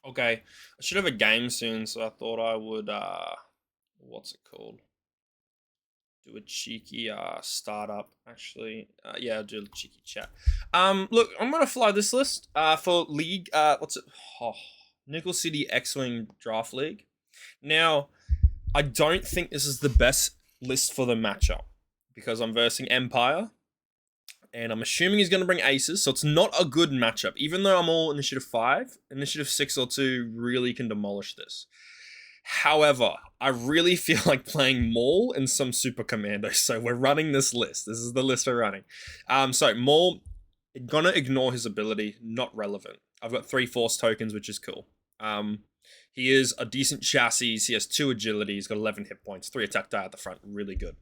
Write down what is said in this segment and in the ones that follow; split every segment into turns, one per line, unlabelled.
Okay, I should have a game soon, so I thought I would what's it called? Do a cheeky startup actually. Yeah, I'll do a cheeky chat. Look, I'm gonna fly this list for league. What's it? Oh, Nickel City X-Wing Draft League. Now, I don't think this is the best list for the matchup because I'm versing Empire, and I'm assuming he's going to bring aces, so it's not a good matchup. Even though I'm all initiative 5, initiative 6 or 2 really can demolish this. However, I really feel like playing Maul and some Super Commandos, so we're running this list. This is the list we're running. So Maul, gonna ignore his ability, not relevant. I've got 3 Force tokens, which is cool. He is a decent chassis. He has 2 agility. He's got 11 hit points, 3 attack die at the front. Really good.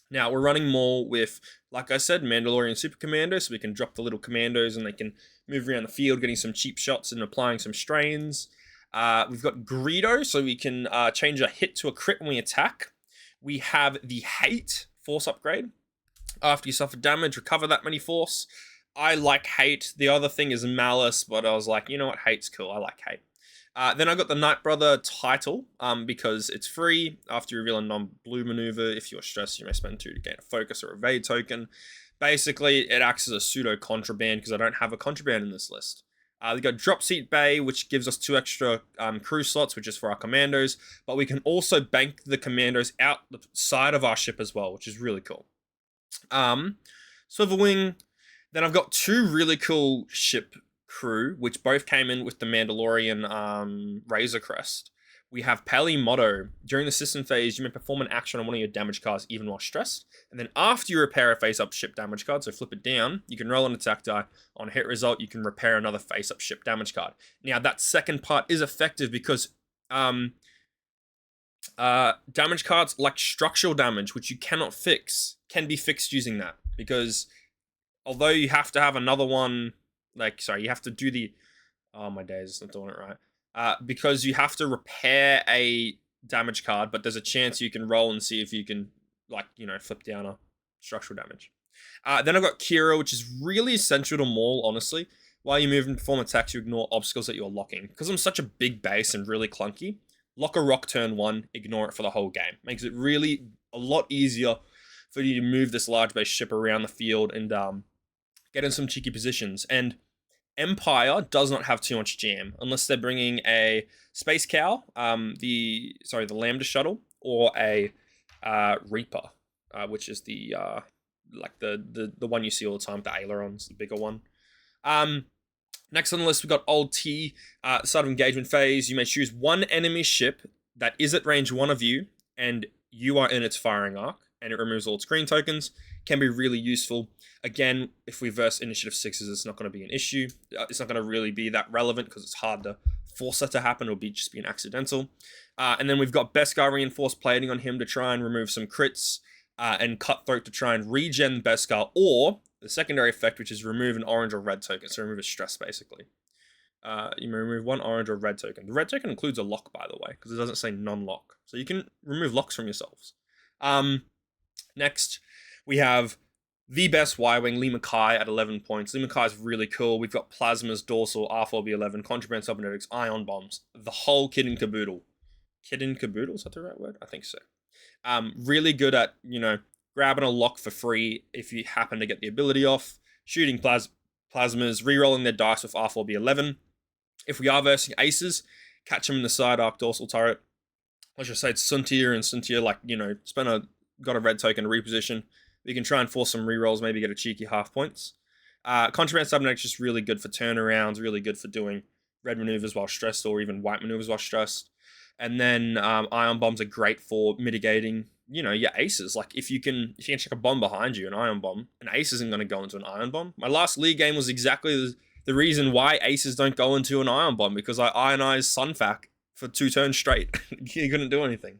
Now, we're running Maul with, like I said, Mandalorian Super Commando, so we can drop the little commandos and they can move around the field, getting some cheap shots and applying some strains. We've got Greedo, so we can change a hit to a crit when we attack. We have the Hate Force upgrade. After you suffer damage, recover that many Force. I like Hate. The other thing is Malice, but I was like, you know what, Hate's cool. I like Hate. Then I got the Night Brother title because it's free. After you reveal a non-blue maneuver, if you're stressed, you may spend 2 to gain a focus or evade token. Basically, it acts as a pseudo contraband because I don't have a contraband in this list. We got Drop Seat Bay, which gives us 2 extra crew slots, which is for our commandos. But we can also bank the commandos out the side of our ship as well, which is really cool. Swivel Wing. Then I've got 2 really cool ship crew, which both came in with the Mandalorian Razor Crest. We have Peli Motto. During the system phase, you may perform an action on one of your damage cards even while stressed. And then after you repair a face-up ship damage card, so flip it down, you can roll an attack die. On a hit result, you can repair another face-up ship damage card. Now, that second part is effective because damage cards like structural damage, which you cannot fix, can be fixed using that. Because although you have to have another one, you have to do the, oh my days, I'm doing it right. Because you have to repair a damage card, but there's a chance you can roll and see if you can, flip down a structural damage. Then I've got Kira, which is really essential to Maul, honestly. While you move and perform attacks, you ignore obstacles that you're locking. Because I'm such a big base and really clunky, lock a rock turn 1, ignore it for the whole game. Makes it really a lot easier for you to move this large base ship around the field and get in some cheeky positions. And Empire does not have too much jam unless they're bringing a Space Cow, the Lambda Shuttle, or a Reaper, which is the one you see all the time, the ailerons, the bigger one. Next on the list, we've got Old T. Start of engagement phase, you may choose one enemy ship that is at range 1 of you, and you are in its firing arc, and it removes all its green tokens. Can be really useful. Again, if we verse initiative 6s, it's not going to be an issue. It's not going to really be that relevant because it's hard to force that to happen. It'll just be an accidental. And then we've got Beskar reinforced plating on him to try and remove some crits, and Cutthroat to try and regen Beskar, or the secondary effect, which is remove an orange or red token. So remove a stress, basically. You may remove 1 orange or red token. The red token includes a lock, by the way, because it doesn't say non-lock. So you can remove locks from yourselves. Next, we have the best Y-Wing, Lee Mackay, at 11 points. Lee Mackay is really cool. We've got Plasmas, Dorsal, R4B11, Contraband Cybernetics, Ion Bombs, the whole kit and caboodle. Kit and caboodle, is that the right word? I think so. Really good at, grabbing a lock for free if you happen to get the ability off, shooting plasmas, re-rolling their dice with R4B11. If we are versing aces, catch them in the side arc dorsal turret. Let's just say it's Suntier, and Suntier, got a red token to reposition. We can try and force some rerolls, maybe get a cheeky half points. Contraband Cybernetics is just really good for turnarounds, really good for doing red maneuvers while stressed, or even white maneuvers while stressed. And then Ion Bombs are great for mitigating, your aces. Like if you can check a bomb behind you, an Ion Bomb, an ace isn't going to go into an Ion Bomb. My last league game was exactly the reason why aces don't go into an Ion Bomb, because I ionized Sunfac for 2 turns straight. You couldn't do anything.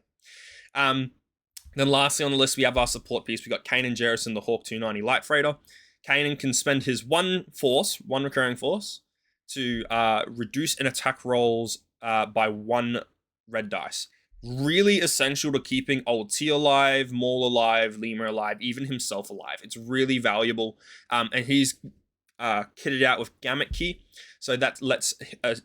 Then lastly on the list, we have our support piece. We got Kanan Jarrison, the Hawk 290 Light Freighter. Kanan can spend his one recurring force, to reduce an attack rolls by 1 red dice. Really essential to keeping Old T alive, Maul alive, Lima alive, even himself alive. It's really valuable. And he's kitted out with Gamut Key. So that lets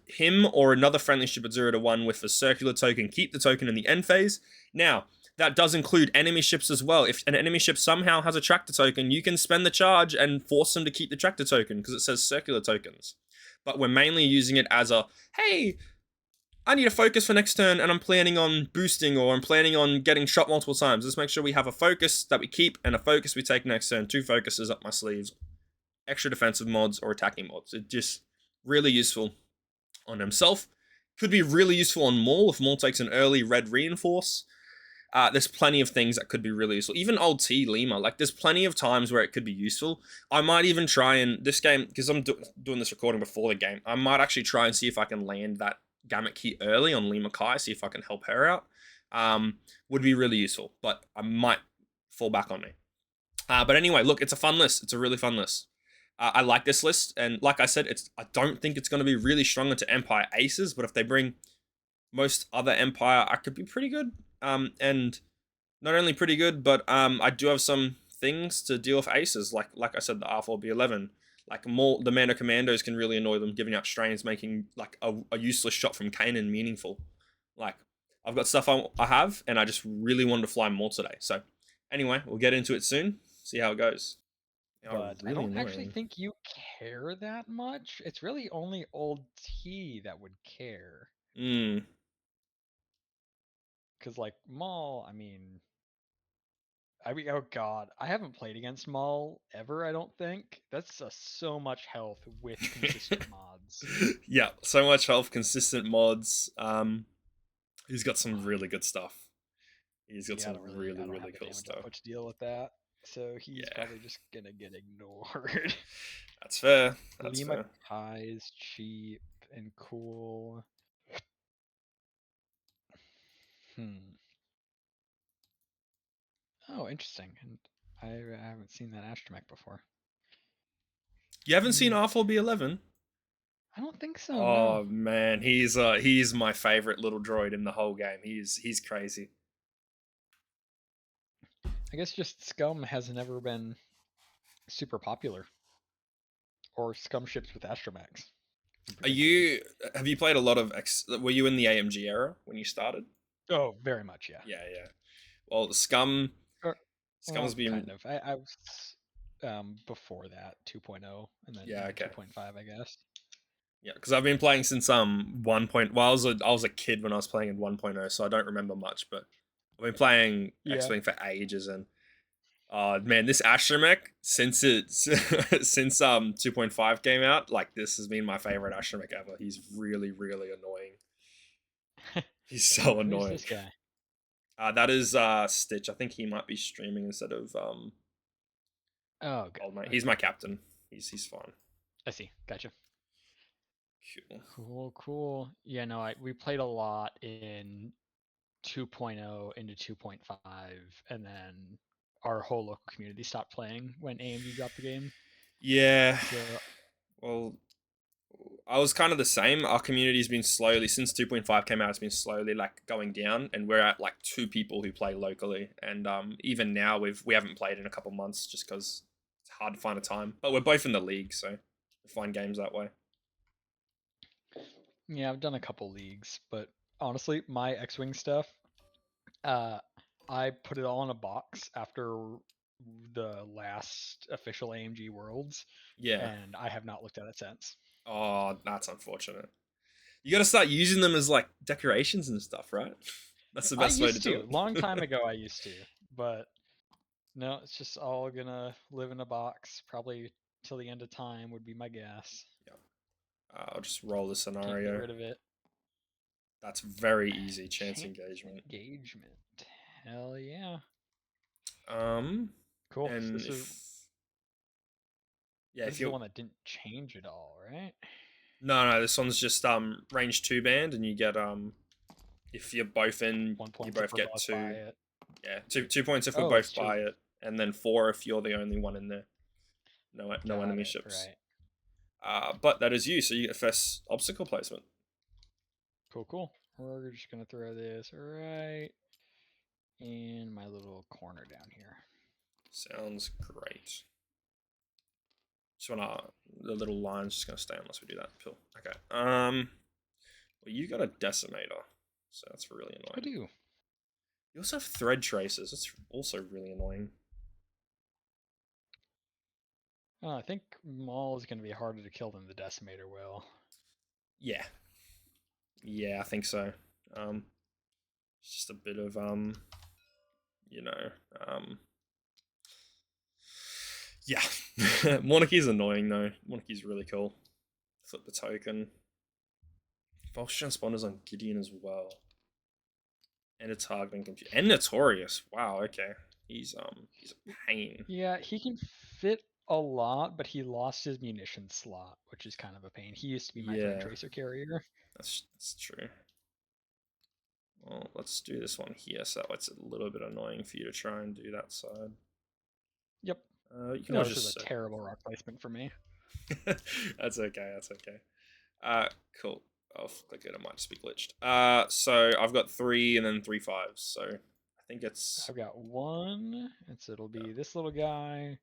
him or another friendly ship at 0 to 1 with a circular token keep the token in the end phase. Now, that does include enemy ships as well. If an enemy ship somehow has a tractor token, you can spend the charge and force them to keep the tractor token because it says circular tokens. But we're mainly using it as a, hey, I need a focus for next turn and I'm planning on boosting or I'm planning on getting shot multiple times. Let's make sure we have a focus that we keep and a focus we take next turn. 2 focuses up my sleeves. Extra defensive mods or attacking mods. It's just really useful on himself. Could be really useful on Maul if Maul takes an early red reinforce. There's plenty of things that could be really useful. Even old T Lima, like there's plenty of times where it could be useful. I might even try and this game, because I'm doing this recording before the game, I might actually try and see if I can land that Gamut key early on Lima Kai, see if I can help her out. Would be really useful, but I might fall back on me. But anyway, look, it's a fun list. It's a really fun list. I like this list, and like I said, I don't think it's going to be really strong into Empire Aces, but if they bring most other Empire, I could be pretty good. And not only pretty good, but I do have some things to deal with Aces, like I said, the R4B11. Like more, the Mando Commandos can really annoy them, giving out strains, making like a useless shot from Kanan meaningful. Like I've got stuff I have, and I just really wanted to fly more today. So anyway, we'll get into it soon. See how it goes.
But I
Really
don't actually
annoying.
think you care that much. It's really only old T that would care.
Mm.
Because, like, Maul, oh god, I haven't played against Maul ever, I don't think. That's so much health with consistent mods.
Yeah, so much health, consistent mods. He's got some really good stuff. He's got
Yeah,
some
I
really,
don't have
really
the
cool
damage
stuff.
output to deal with that. So he's
Yeah,
probably just gonna get ignored.
that's fair. That's
Lima
fair.
Kai is cheap and cool. Hmm. Oh, interesting. And I haven't seen that astromech before.
You haven't seen
Hmm.
R4B11?
I don't think so, no.
Oh man, he's my favorite little droid in the whole game. He's crazy.
I guess just Scum has never been super popular, or Scum ships with astromechs in
Are
particular.
you have you played a lot of were you in the AMG era when you started?
Oh, very much, yeah.
Yeah, yeah. Well, Scum's
Well,
been
kind of. I was before that 2.0 and then
yeah,
into
okay.
2.5, I guess.
Yeah, because I've been playing since 1 point. Well, I was a kid when I was playing in 1.0, so I don't remember much. But I've been playing X
Yeah.
Wing for ages, and man, this astromech since it's since 2.5 came out, like this has been my favorite astromech ever. He's really really annoying. He's so
Who's
annoying.
this guy?
That is Stitch. I think he might be streaming instead of
Oh, good.
old mate. He's
Okay.
my captain. He's fine.
I see. Gotcha.
Cool.
Cool, cool. Yeah, no, we played a lot in 2.0 into 2.5, and then our whole local community stopped playing when AMG dropped the game.
Yeah.
So
Well, I was kind of the same. Our community's been slowly since 2.5 came out. It's been slowly like going down, and we're at like 2 people who play locally. And even now we haven't played in a couple months just because it's hard to find a time. But we're both in the league, so we find games that way.
yeah, I've done a couple leagues, but honestly, my X-wing stuff, uh, I put it all in a box after the last official AMG Worlds,
Yeah.
and I have not looked at it since.
Oh, that's unfortunate. You got to start using them as like decorations and stuff, right? That's the
I
best way to
used
do
to, long
it.
time ago, I used to, but no, it's just all gonna live in a box, probably till the end of time would be my guess.
Yeah. I'll just roll the
Can't get
scenario.
rid of it.
That's very easy. Chance
Chance
engagement.
engagement. Hell yeah.
Um,
Cool. So
and
this is
if yeah,
this
if
is the
you
one that didn't change at all, right?
no, this one's just range 2 band, and you get if you're both in,
One
you
point if
both
we're
get
both by
two.
it.
Yeah, 2 points if we
Oh, it's
both
two
buy
of.
it, and then 4 if you're the only one in there. No
Got
enemy
it.
ships.
Right.
But that is you, so you get first obstacle placement.
Cool, cool. We're just gonna throw this right in my little corner down here.
Sounds great. Just wanna the little line's just gonna stay unless we do that. Cool. Okay. Well, you got a decimator, so that's really
I
annoying.
do.
You also have thread tracers. That's also really annoying.
I think Maul is going to be harder to kill than the Decimator will.
Yeah. Yeah, I think so. It's just a bit of you know, yeah. Monarchy's annoying though. Monarchy's really cool. Flip the token. False transponders on Gideon as well. And a targeting computer. And Notorious. Wow, okay. He's a pain.
Yeah, he can fit a lot, but he lost his munition slot, which is kind of a pain. He used to be my thread
Yeah,
tracer carrier.
that's true. Well, let's do this one here, so that way it's a little bit annoying for you to try and do that side.
Yep.
You can
No,
always
this is
just
a terrible rock placement for me.
that's okay. That's okay. Cool. I'll click it. It might just be glitched. So I've got 3 and then 3 5s. So I think it's
I've got one, and so it'll be this little guy,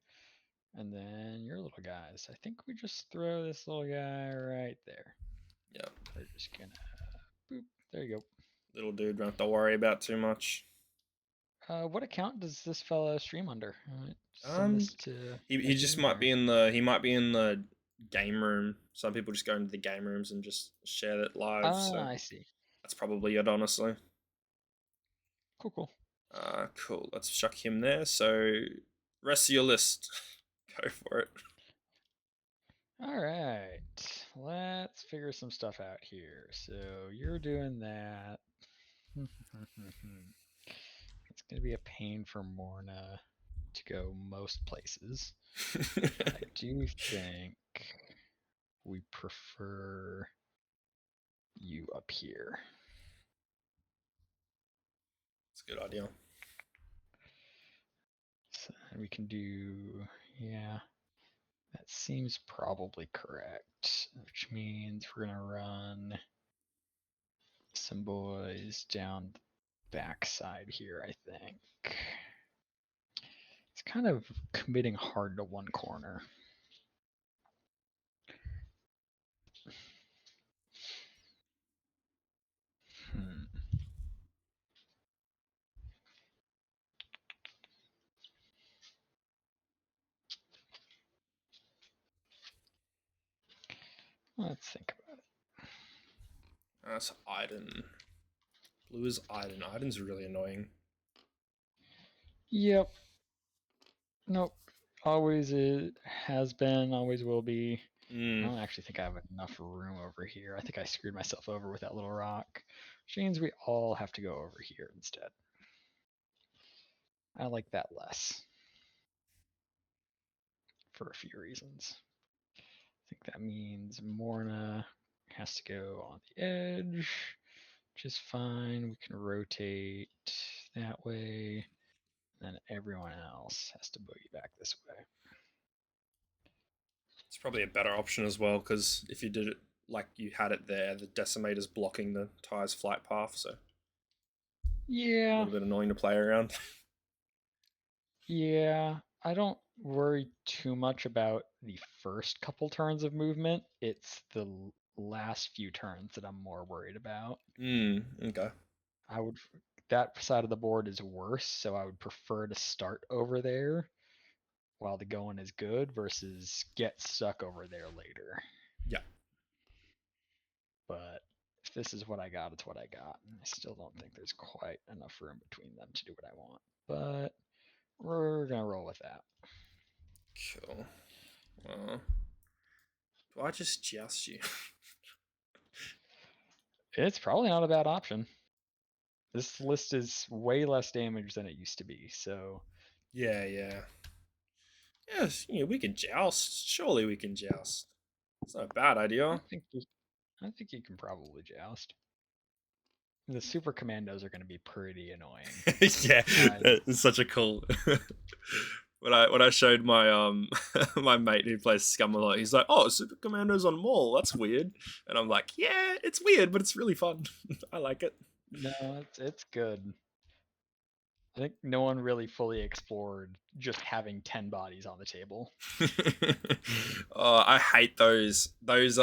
and then your little guys. I think we just throw this little guy right there.
yeah.
We're just gonna boop. There you go.
Little dude, don't have to worry about too much.
What account does this fella stream under? Send
Um,
this to
he just
admin
might
or...
be in the game room. Some people just go into the game rooms and just share that live. So
I see.
that's probably it, honestly.
Cool, cool.
Cool. Let's chuck him there. So rest of your list, go for it.
All right, let's figure some stuff out here. So you're doing that. It's gonna be a pain for Morna to go most places. But I do think we prefer you up here.
It's a good idea.
So we can do, yeah, that seems probably correct, which means we're gonna run some boys down the backside here, I think. It's kind of committing hard to one corner. Hmm. Let's think about it.
That's Iden. Blue is Iden. Iden's really annoying.
Yep. Nope. Always it has been, always will be. I don't actually think I have enough room over here. I think I screwed myself over with that little rock. Which means we all have to go over here instead. I like that less. For a few reasons. I think that means Morna has to go on the edge, which is fine. We can rotate that way. Then everyone else has to boogie back this way.
It's probably a better option as well, because if you did it like you had it there, the decimator's blocking the tire's flight path, so a
Yeah,
little bit annoying to play around.
yeah. I don't worry too much about the first couple turns of movement. It's the last few turns that I'm more worried about.
Okay.
I would that side of the board is worse, so I would prefer to start over there while the going is good versus get stuck over there later.
Yeah.
But if this is what I got, it's what I got. And I still don't think there's quite enough room between them to do what I want. But we're gonna roll with that.
Cool. Do I just joust you?
It's probably not a bad option. This list is way less damage than it used to be, so
Yeah, yeah. Yes, we can joust. Surely we can joust. It's not a bad idea.
I think you can probably joust. The super commandos are going to be pretty annoying.
Yeah, it's such a cool. When I showed my my mate who plays Scum a lot, he's like, "Oh, Super Commando's on Maul. That's weird." And I'm like, "Yeah, it's weird, but it's really fun. I like it."
No, it's good. I think no one really fully explored just having 10 bodies on the table.
Oh, I hate those. Those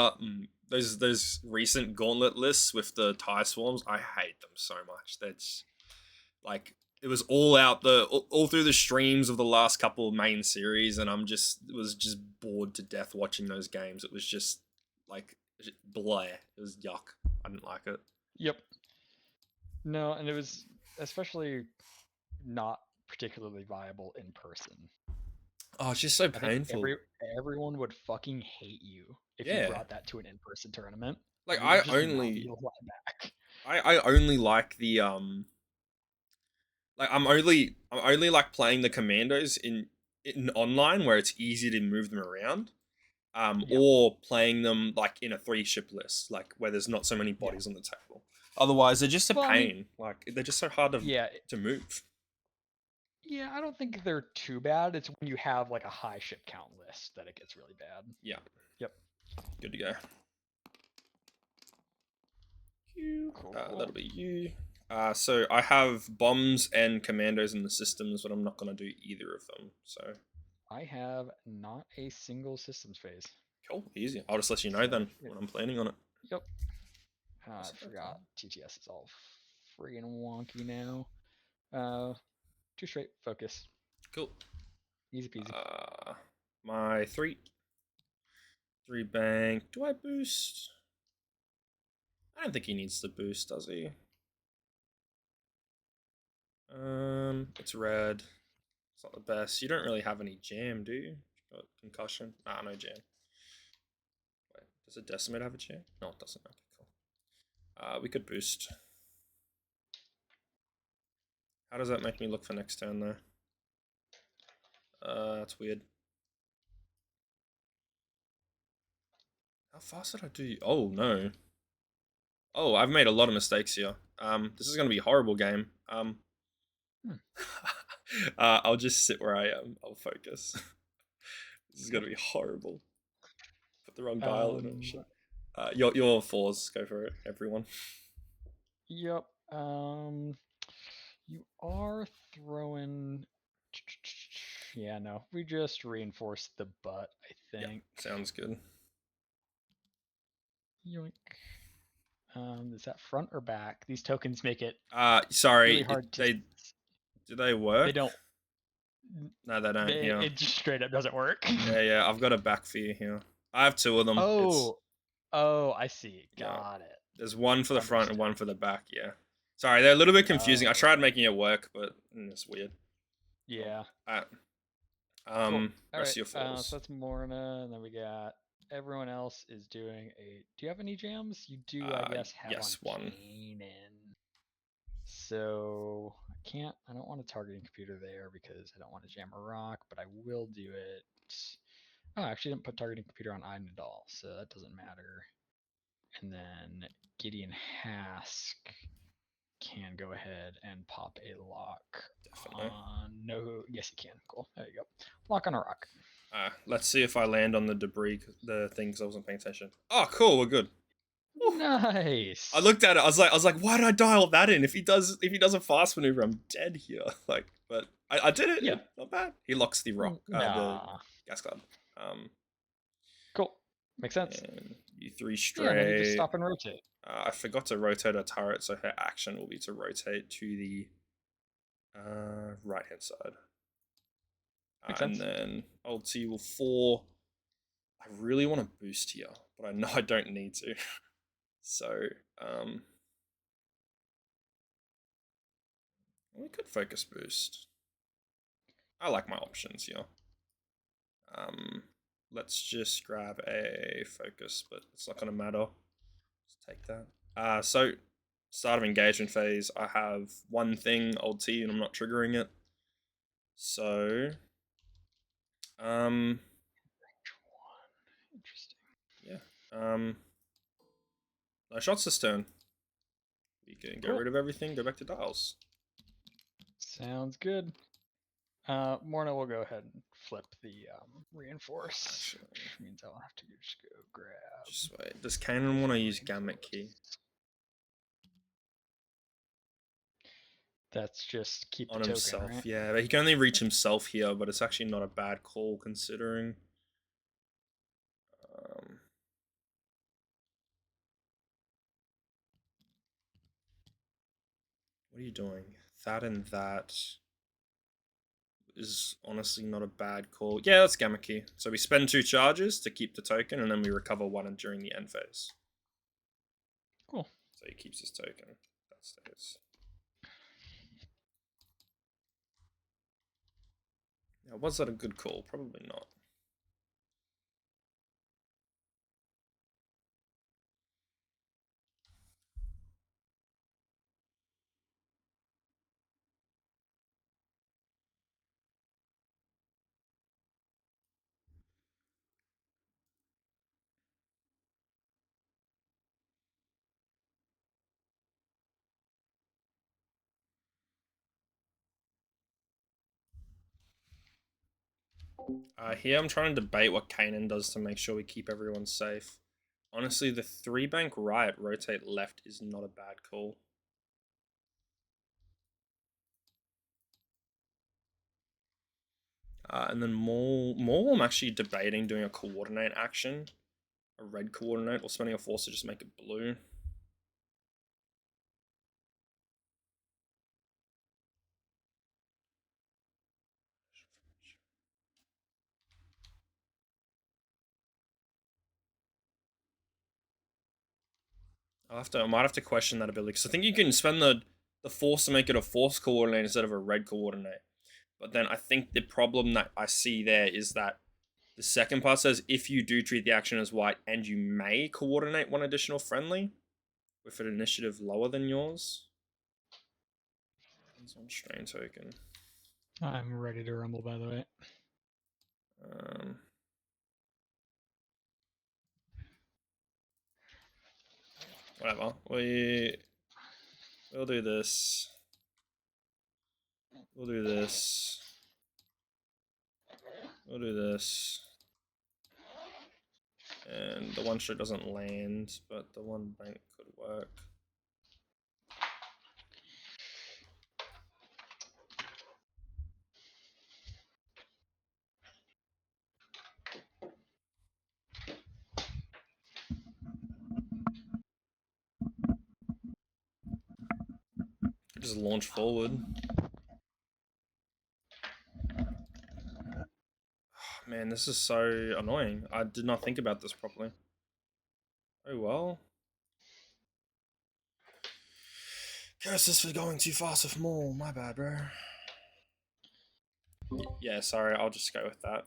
recent gauntlet lists with the tie swarms. I hate them so much. That's like it was all out all through the streams of the last couple of main series, and was just bored to death watching those games. It was just like blare. It was yuck. I didn't like it.
Yep. No, and it was especially not particularly viable in person.
Oh, it's just so
I think
painful.
everyone would fucking hate you if you
Yeah.
brought that to an in-person tournament.
Like
You would just not be allowed back.
I only like the like I'm only like playing the commandos in online where it's easy to move them around.
Yep.
Or playing them like in a 3 ship list, like where there's not so many
Yeah.
bodies on the table. Otherwise, they're just a
Well, I mean,
pain. Like they're just so hard
yeah,
to move.
yeah. I don't think they're too bad. It's when you have like a high ship count list that it gets really bad.
Yeah.
Yep.
Good to go. You.
Cool.
That'll be you. So I have bombs and commandos in the systems, but I'm not gonna do either of them. So
I have not a single systems phase.
cool, easy. I'll just let you know then
Yep.
when I'm planning on it.
Yep. I forgot TTS is all friggin' wonky now. 2 straight focus.
Cool.
Easy peasy.
My 3 bank. Do I boost? I don't think he needs to boost, does he? It's red. It's not the best. You don't really have any jam, do you? Got concussion? Ah, no jam. Wait, does a decimate have a jam? No, it doesn't. Okay, cool. We could boost. How does that make me look for next turn, though? That's weird. How fast did I do? Oh, no. Oh, I've made a lot of mistakes here. This is going to be a horrible game. I'll just sit where I am. I'll focus. This is going to be horrible. Put the wrong dial in it. Shit. Your 4s. Go for it, everyone.
Yep. You are throwing. Yeah, no. We just reinforced the butt, I think.
Yeah, sounds good.
Yoink. Is that front or back? These tokens make it
sorry.
really hard to.
Do they work?
They don't.
No, they don't. Yeah.
It just straight up doesn't work.
Yeah. I've got a back for you here. I have 2 of them.
Oh, I see. Got it.
There's one for the front and one for the back. Yeah. Sorry, they're a little bit confusing. I tried making it work, but it's weird.
Yeah.
Cool.
Rest
of your 4s.
So that's Morna, and then we got everyone else is doing a. Do you have any jams? You do, I guess. Have
yes, one.
Kanan. So I don't want a targeting computer there because I don't want to jam a rock, but I will do it. Oh, I actually didn't put targeting computer on Idendal, so that doesn't matter. And then Gideon Hask can go ahead and pop a lock.
Definitely.
No, yes, he can. Cool. There you go. Lock on a rock.
Let's see if I land on the debris, the thing, because I wasn't paying attention. Oh, cool. We're good.
Nice.
I looked at it. I was like, why did I dial that in? If he does a fast maneuver, I'm dead here. Like, but I did it.
Yeah,
not bad. He locks the rock, the gas cloud.
Cool. Makes sense.
And you 3 straight.
Yeah, and then you just stop and rotate.
I forgot to rotate her turret, so her action will be to rotate to the right hand side. And then old T will 4. I really want to boost here, but I know I don't need to. So, we could focus boost. I like my options here. Let's just grab a focus, but it's not going to matter. Let's take that. So, start of engagement phase, I have one thing, old T, and I'm not triggering it. So,
Interesting.
Yeah. No shots this turn. We can get rid of everything, go back to dials.
Sounds good. Morna will go ahead and flip the reinforce, which means I'll have to just go grab.
Just wait. Does Kanan want to use Gamut Key?
That's just keep the
on
token,
himself.
right?
Yeah, but he can only reach himself here, but it's actually not a bad call considering. Um, what are you doing? That and that is honestly not a bad call. Yeah, that's Gamma Key. So we spend 2 charges to keep the token, and then we recover 1 during the end phase.
Cool.
So he keeps his token. That stays. Now, was that a good call? Probably not. Here I'm trying to debate what Kanan does to make sure we keep everyone safe. Honestly, the 3 bank right, rotate left is not a bad call. And then Maul, I'm actually debating doing a coordinate action, a red coordinate, or spending a force to just make it blue. I might have to question that ability because I think you can spend the force to make it a force coordinate instead of a red coordinate. But then I think the problem that I see there is that the second part says if you do treat the action as white and you may coordinate 1 additional friendly with an initiative lower than yours. It's on strain token.
I'm ready to rumble, by the way.
Whatever. We'll do this. We'll do this. We'll do this. And the 1 shot doesn't land, but the 1 bank could work. Just launch forward. Man, this is so annoying. I did not think about this properly. Oh well. Curses for going too fast with Maul. My bad, bro. Yeah, sorry. I'll just go with that.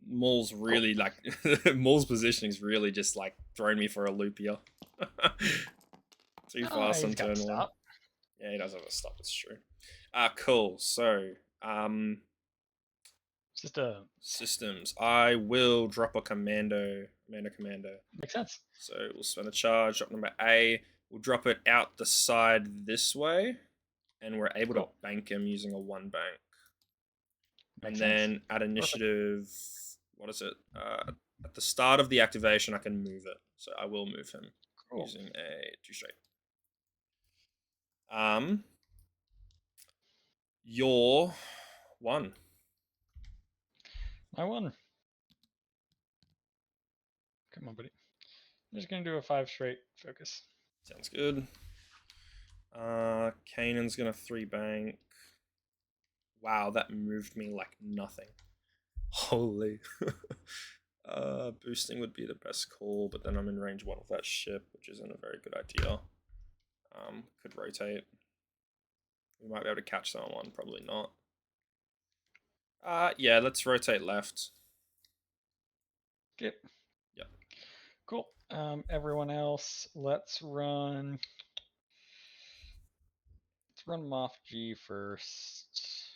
Maul's really like Maul's positioning is really just like throwing me for a loop here. Too fast on turn 1. Yeah, he does have a stop. It's true. Cool. So,
Just a
systems. I will drop a commando.
makes sense.
So we'll spend a charge. Drop number A. We'll drop it out the side this way, and we're able to bank him using a 1 bank.
Makes
and then
sense.
at initiative, what is it? At the start of the activation, I can move it. So I will move him using a 2 straight. Your 1.
My 1. Come on, buddy. I'm just gonna do a 5 straight focus.
Sounds good. Kanan's gonna 3 bank. Wow, that moved me like nothing. Holy. Boosting would be the best call, but then I'm in range 1 of that ship, which isn't a very good idea. Could rotate. We might be able to catch someone, probably not. Yeah, let's rotate left.
Okay.
Yep.
Cool. Everyone else, let's run Moff G first.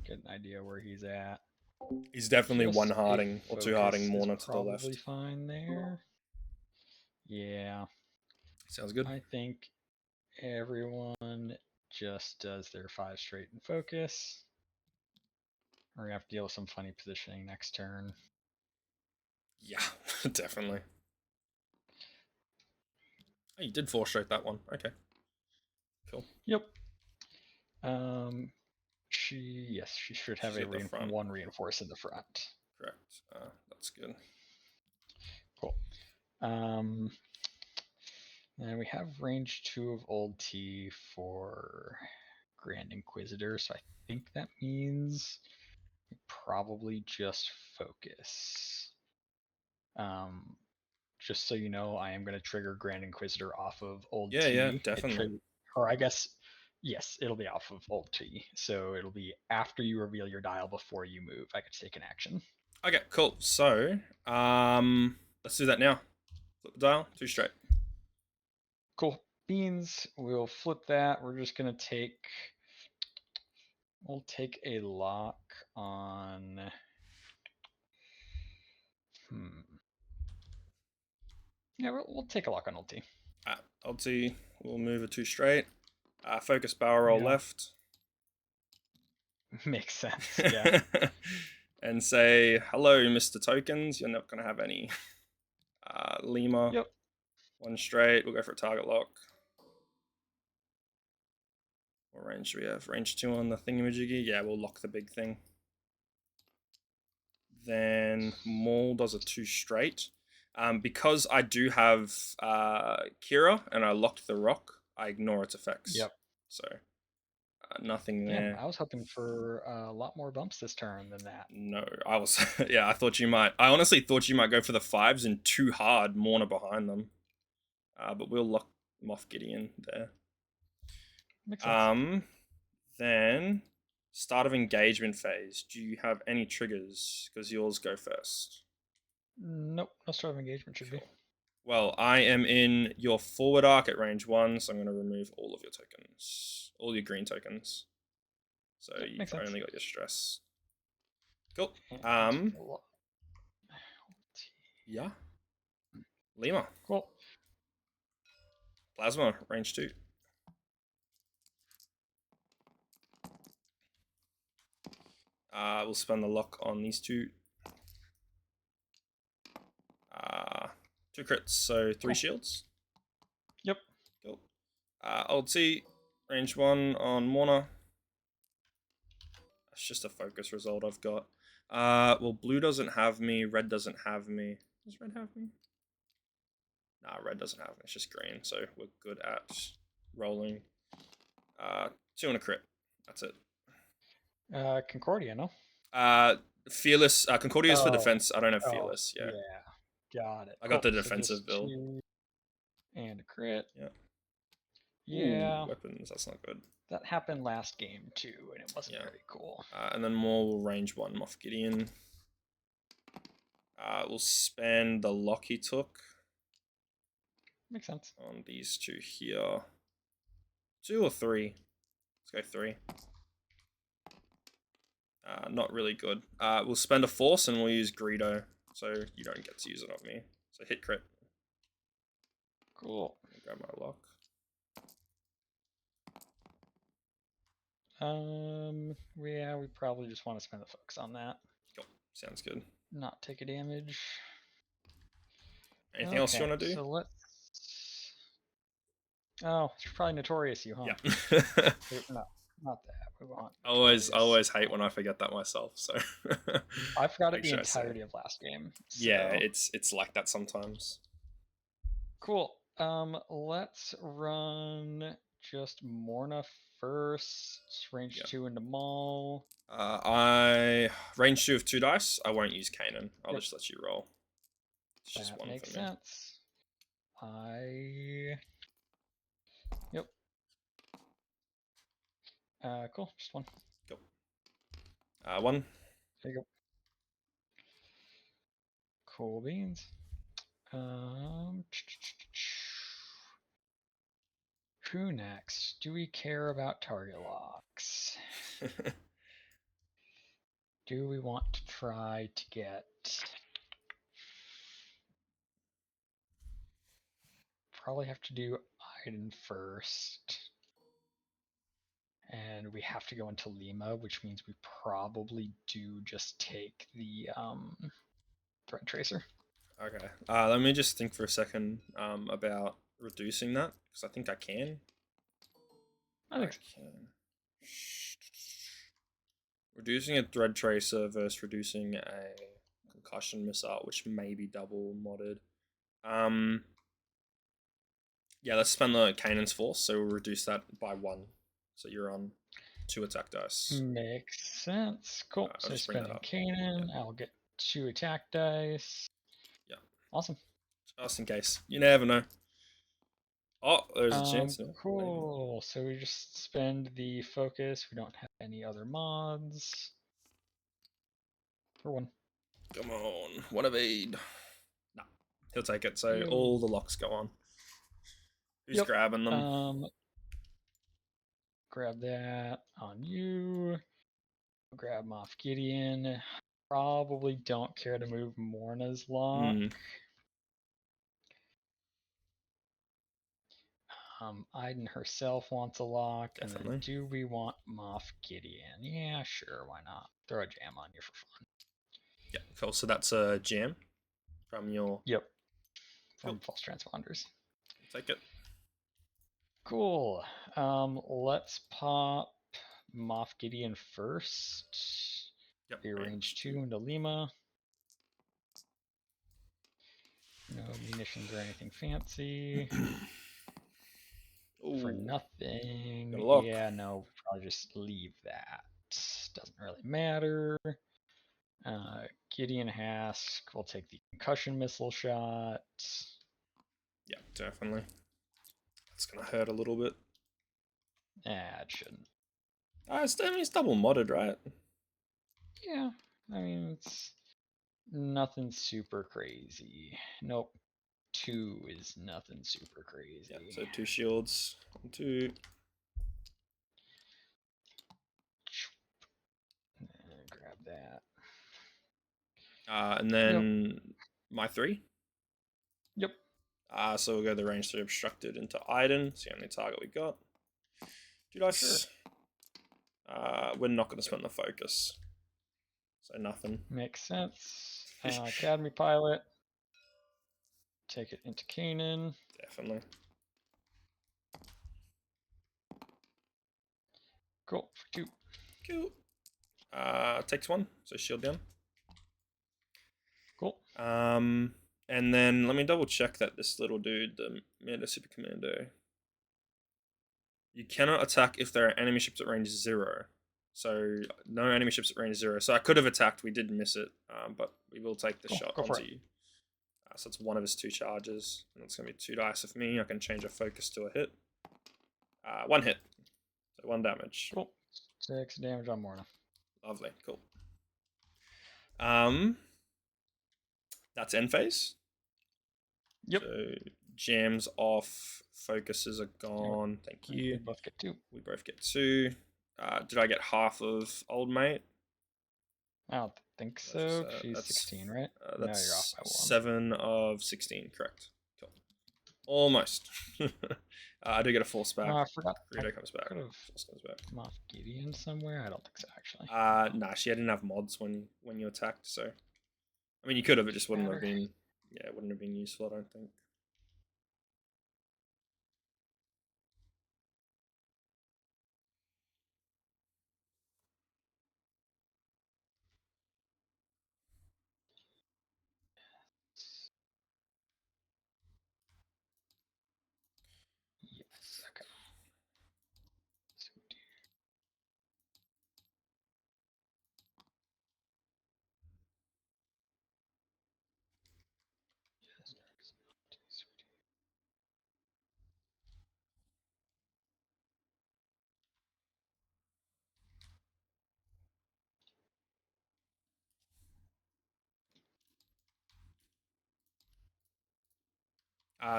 Get an idea where he's at.
He's definitely
Just
1 harding or 2 harding Morna to the left.
Probably fine there. Yeah.
Sounds good.
I think everyone just does their 5 straight and focus. We're gonna have to deal with some funny positioning next turn.
Yeah, definitely. Oh, you did 4 straight that one. Okay. Cool.
Yep. She should have
She's
a
at the front.
one reinforce in the front.
Correct. That's good.
Cool. And we have range 2 of old T for Grand Inquisitor, so I think that means we probably just focus. Just so you know, I am going to trigger Grand Inquisitor off of old
Yeah,
T.
yeah, definitely.
Or I guess, yes, it'll be off of old T. So it'll be after you reveal your dial before you move. I get to take an action.
Okay, cool. So, let's do that now. Flip the dial, 2 straight.
Cool. Beans, we'll flip that. We're just going to take. We'll take a lock on. Yeah, we'll take a lock on old T.
Ulti, we'll move a 2 straight. Focus barrel roll left.
Makes sense, yeah.
And say, hello, Mr. Tokens. You're not going to have any. Lima.
Yep.
1 straight. We'll go for a target lock. What range do we have? Range 2 on the thingamajiggy? Yeah, we'll lock the big thing. Then Maul does a 2 straight. Because I do have Kira and I locked the rock, I ignore its effects.
Yep.
So nothing there.
Yeah, I was hoping for a lot more bumps this turn than that.
No, I was. Yeah, I thought you might. I honestly thought you might go for the 5s and 2 hard, Morna behind them. But we'll lock Moff Gideon there.
Makes sense.
Then start of engagement phase. Do you have any triggers? Because yours go first.
Nope, no start of engagement should be.
Well, I am in your forward arc at range 1, so I'm going to remove all of your tokens. All your green tokens. So you've only got your stress. Cool. Yeah. Lima.
Cool.
Plasma, range 2. We'll spend the lock on these 2. 2 crits, so 3 shields.
Yep.
Cool. Ulti, range 1 on Morna. That's just a focus result I've got. Well, blue doesn't have me, red doesn't have me. Does red have me? Nah, red doesn't have me. It's just green, so we're good at rolling. 2 and a crit. That's it.
Concordia, no?
Fearless. Concordia is for defense. I don't have Fearless. Yeah.
Got it.
I got the defensive build.
And a crit.
Yeah.
Yeah.
Ooh, weapons. That's not good.
That happened last game too, and it wasn't very cool.
And then more will range 1 Moff Gideon. We'll spend the lock he took.
Makes sense.
On these 2 here. 2 or 3? Let's go 3. Not really good. We'll spend a force and we'll use Greedo, so you don't get to use it on me. So hit crit.
Cool.
Grab my lock.
Yeah, we probably just want to spend the focus on that.
Cool. Sounds good.
Not take a damage.
Anything else you want to do?
So let's. Oh, it's probably Notorious you, huh?
Yeah.
No, not that. We want.
I always hate when I forget that myself. So.
I forgot it the entirety of last game. So.
Yeah, it's like that sometimes.
Cool. Let's run just Morna first. Range 2 into Maul.
I range 2 of 2 dice. I won't use Kanan. I'll just let you roll. It's just
that
1
makes
for me.
Sense. Yep. Cool. Just 1.
Cool. 1.
There you go. Cool beans. Who next? Do we care about target locks? Do we want to try to get... Probably have to do Iden first. And we have to go into Lima, which means we probably do just take the Threat Tracer.
Okay. Let me just think for a second about reducing that, because I think I can.
I think
can. Reducing a thread tracer versus reducing a concussion missile, which may be double modded. Yeah, let's spend the Kanan's force, so we'll reduce that by 1. So you're on 2 attack dice.
Makes sense. Cool.
I'll
So
just bring that
spending
up.
Kanan, I'll get 2 attack dice.
Yeah.
Awesome.
Just in case. You never know. Oh, there's a chance now.
Cool.
Maybe.
So we just spend the focus. We don't have any other mods. For 1.
Come on. 1 of aid. No. He'll take it, so
Ew.
all the locks go on. Who's grabbing them?
Grab that on you. Grab Moff Gideon. Probably don't care to move Morna's lock. Iden herself wants a lock.
Definitely.
And then do we want Moff Gideon? Yeah, sure, why not? Throw a jam on you for fun.
Yeah, cool. So that's a jam from your...
Yep. From False Transponders.
Take it.
Cool. Let's pop Moff Gideon first.
Yep.
Range 2 into Lima. No munitions or anything fancy. For nothing. Yeah, no, probably just leave that. Doesn't really matter. Gideon Hask will take the concussion missile shot.
Yeah, definitely. It's gonna hurt a little bit.
It shouldn't.
It's double modded, right?
Yeah, I mean, it's nothing super crazy. Nope. 2 is nothing super crazy.
Yeah, so 2 shields. 1, 2.
Grab that.
And then my 3.
Yep.
So we'll go the range 3 obstructed into Iden. It's the only target we got. 2 dice. Sure. We're not going to spend the focus. So nothing.
Makes sense. Academy pilot. Take it into Kanan.
Definitely.
Cool. For 2.
Cool. Takes 1. So shield down.
Cool.
And then let me double check that this little dude, the Mando Super Commando, you cannot attack if there are enemy ships at range 0. So no enemy ships at range 0. So I could have attacked. We did miss it, but we will take the shot onto you. So it's 1 of his 2 charges, and it's gonna be 2 dice of me. I can change a focus to a hit. 1 hit, so 1 damage.
Cool. 6 damage on Morna.
Lovely, cool. That's end phase.
Yep.
So jams off, focuses are gone. Thank you.
We both get 2.
We both get 2. Did I get half of old mate?
I don't think so. She's 16, right?
That's
no, you're off by 1.
7 of 16, correct. Cool. Almost. I do get a force back.
I forgot.
Greedo comes back.
Force comes back. Moff Gideon somewhere? I don't think so, actually.
Nah, she didn't have mods when you attacked, so. I mean, you could have, it just wouldn't have been. Yeah, it wouldn't have been useful, I don't think.
Yes, okay.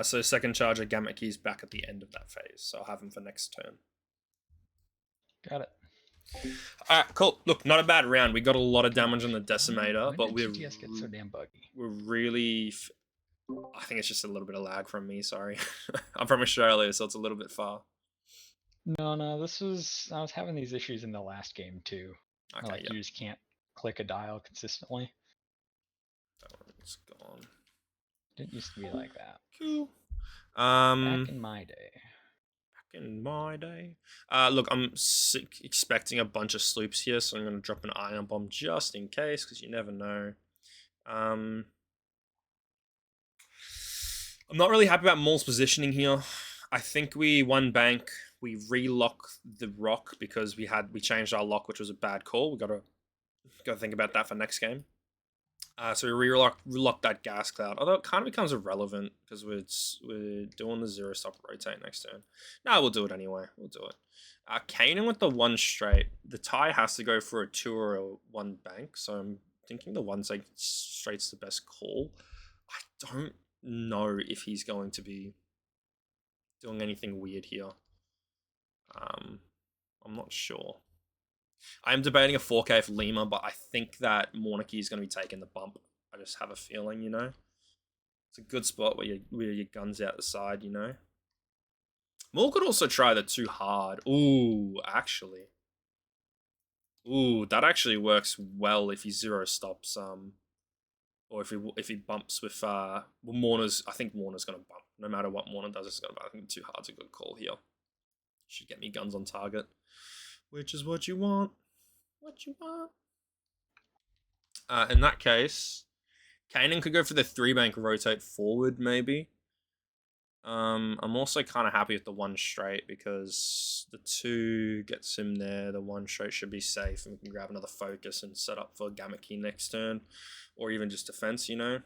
So second charge of Gamut Key's back at the end of that phase, so I'll have him for next turn.
Got it.
Alright, cool. Look, not a bad round. We got a lot of damage on the Decimator, but
we're TTS gets so damn buggy.
We're really... I think it's just a little bit of lag from me, sorry. I'm from Australia, so it's a little bit far.
No, this was... I was having these issues in the last game, too.
Okay,
like, you just can't click a dial consistently.
That one's gone.
Didn't used to be like that.
Cool.
Back in my day.
in my day. Look, I'm expecting a bunch of sloops here, so I'm going to drop an ion bomb just in case, because you never know. I'm not really happy about Maul's positioning here. I think we one bank, we relock the rock because we changed our lock, which was a bad call. We gotta think about that for next game. So we relock that gas cloud, although it kind of becomes irrelevant because we're doing the 0 stop rotate next turn. No, we'll do it anyway. We'll do it. Kanan with the 1 straight. The tie has to go for a 2 or a 1 bank, so I'm thinking the 1 straight's the best call. I don't know if he's going to be doing anything weird here. I'm not sure. I am debating a 4K for Lima, but I think that Monarchy is going to be taking the bump. I just have a feeling, you know. It's a good spot where your gun's out the side, you know. Maul could also try the 2 hard. Ooh, actually. Ooh, that actually works well if he 0 stops. Or if he bumps with well, Morna's. I think Morna's gonna bump no matter what Morna does. It's gonna bump. I think 2 hard's a good call here. Should get me guns on target, which is what you want. What you want. In that case, Kanan could go for the 3 bank rotate forward, maybe. I'm also kind of happy with the 1 straight because the 2 gets him there. The 1 straight should be safe, and we can grab another focus and set up for Gamma Key next turn, or even just defense, you know.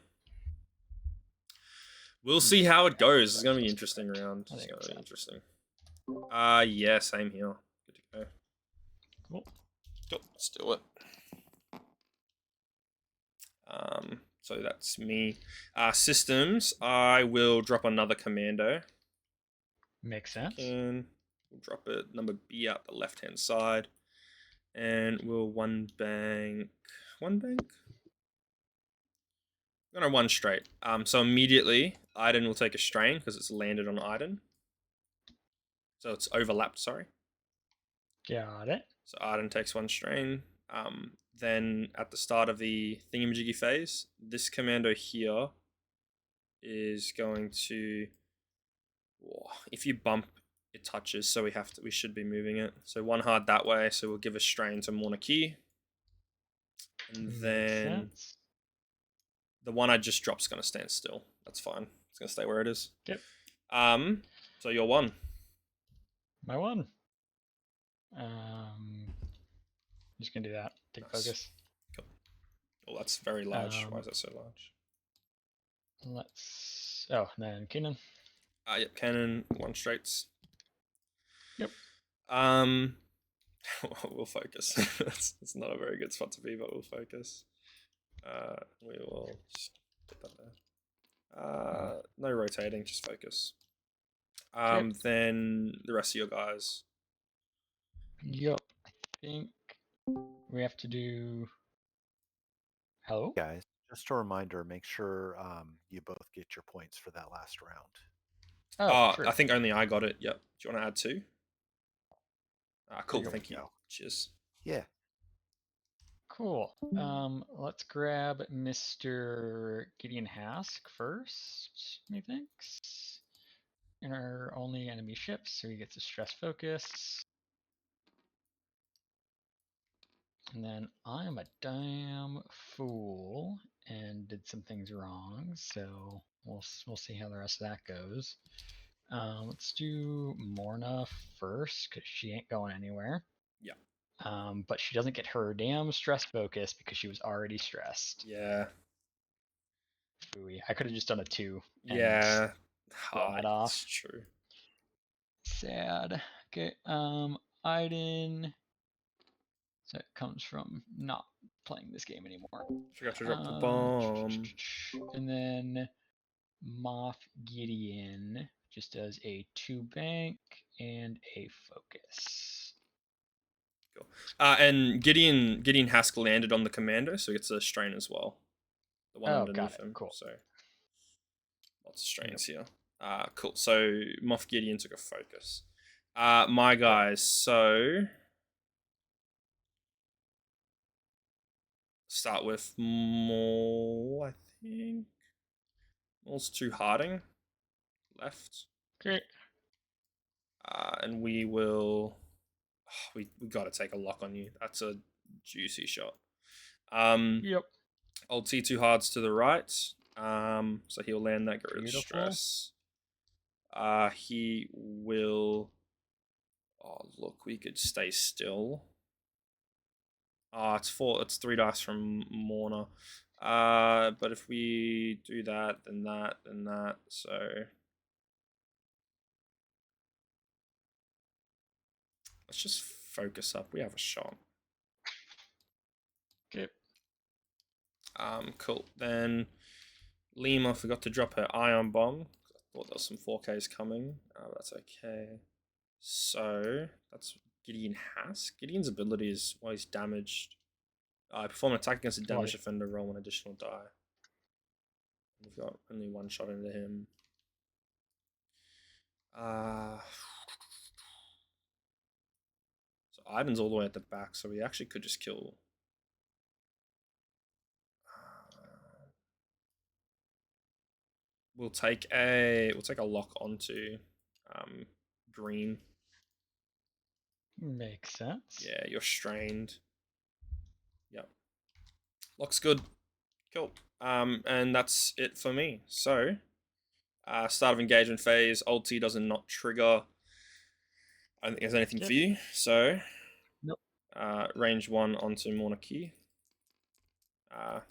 We'll see how it goes. It's gonna be an interesting round. It's gonna be interesting. Yeah, same here. Good to go.
Cool.
Let's do it. So that's me. Systems, I will drop another commando.
Makes sense.
We'll drop it number B out the left-hand side. And we'll 1 bank. 1 bank? I'm gonna 1 straight. So immediately, Iden will take a strain because it's landed on Iden. So it's overlapped, sorry.
Got it.
So Iden takes 1 strain. Then at the start of the thingamajiggy phase, this commando here is going to, if you bump, it touches, so we should be moving it. So 1 hard that way, so we'll give a strain to Monarchy. And then the 1 I just dropped is going to stand still. That's fine. It's going to stay where it is.
Yep.
So you're 1.
My 1. Just gonna do that. Take focus.
Cool. Oh, that's very large. Why is that so large?
Let's. Oh, then Kanan.
Yep, Cannon 1 straights.
Yep.
We'll focus. It's not a very good spot to be, but we'll focus. We will just put that there. No rotating, just focus. Then the rest of your guys.
Yep. I think we have to do. Hello?
Guys, just a reminder, make sure you both get your points for that last round.
Oh, sure. I think only I got it. Yep. Do you want to add 2? Cool, thank you. Cheers.
Yeah.
Cool. Let's grab Mr. Gideon Hask first, methinks. In our only enemy ship, so he gets a stress focus. And then I'm a damn fool and did some things wrong, so we'll see how the rest of that goes. Let's do Morna first, because she ain't going anywhere.
Yeah.
But she doesn't get her damn stress focus because she was already stressed.
Yeah.
Phooey. I could have just done a 2.
Yeah.
That off.
It's true.
Sad. Okay. Iden. So it comes from not playing this game anymore.
Forgot to drop the bomb.
And then Moff Gideon just does a 2 bank and a focus.
Cool. And Gideon Hask landed on the commando, so he gets a strain as well. The one underneath him.
Cool.
So lots of strains here. Cool. So Moff Gideon took a focus. My guys, so start with Maul, I think. Maul's 2 harding. Left.
Great.
And we will. We got to take a lock on you. That's a juicy shot.
Yep.
Old T2 hards to the right. So he'll land that, get rid of
Beautiful.
stress. He will. Oh, look, we could stay still. It's 4. It's 3 dice from Morna. But if we do that, then that, then that. So let's just focus up. We have a shot.
Okay.
Cool. Then Lima forgot to drop her ion bomb. I thought there was some 4Ks coming. That's okay. So that's Gideon has. Gideon's ability is while he's damaged. Perform an attack against a damaged defender, roll an additional die. We've got only one shot into him. So Ivan's all the way at the back, so we actually could just kill. We'll take a lock onto green.
Makes sense.
Yeah, you're strained. Yep. Lock's good. Cool. And that's it for me. So, start of engagement phase. Old T doesn't not trigger. I don't think there's anything for you. So,
nope.
Range 1 onto Monarchy.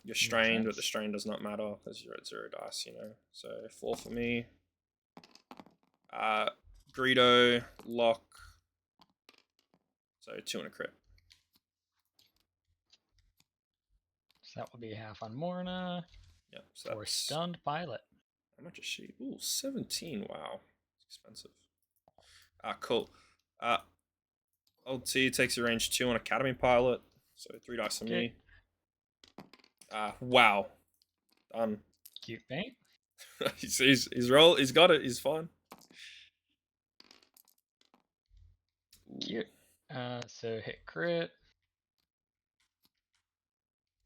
You're strained, but the strain does not matter because you're at 0 dice, you know. So 4 for me. Greedo, lock. So 2 and a crit.
So that will be half on Morna.
Yep. So
for stunned pilot.
How much is she? Ooh, 17. Wow, it's expensive. Cool. Old T takes your range 2 on Academy pilot. So 3 dice on me. Wow. Done.
Cute paint.
he's roll. He's got it. He's fine.
Cute. So hit crit.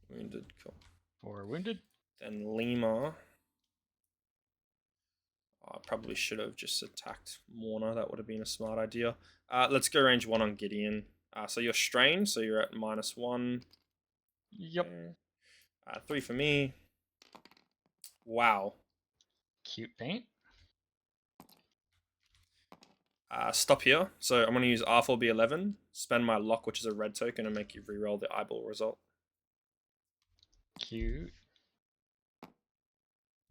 Wounded. Cool.
4 wounded.
Then Lima. I probably should have just attacked Morna. That would have been a smart idea. Let's go range 1 on Gideon. So you're strained, so you're at -1.
Yep.
3 for me. Wow.
Cute paint.
Stop here. So I'm going to use R4B11, spend my lock, which is a red token, and make you reroll the eyeball result.
Cute.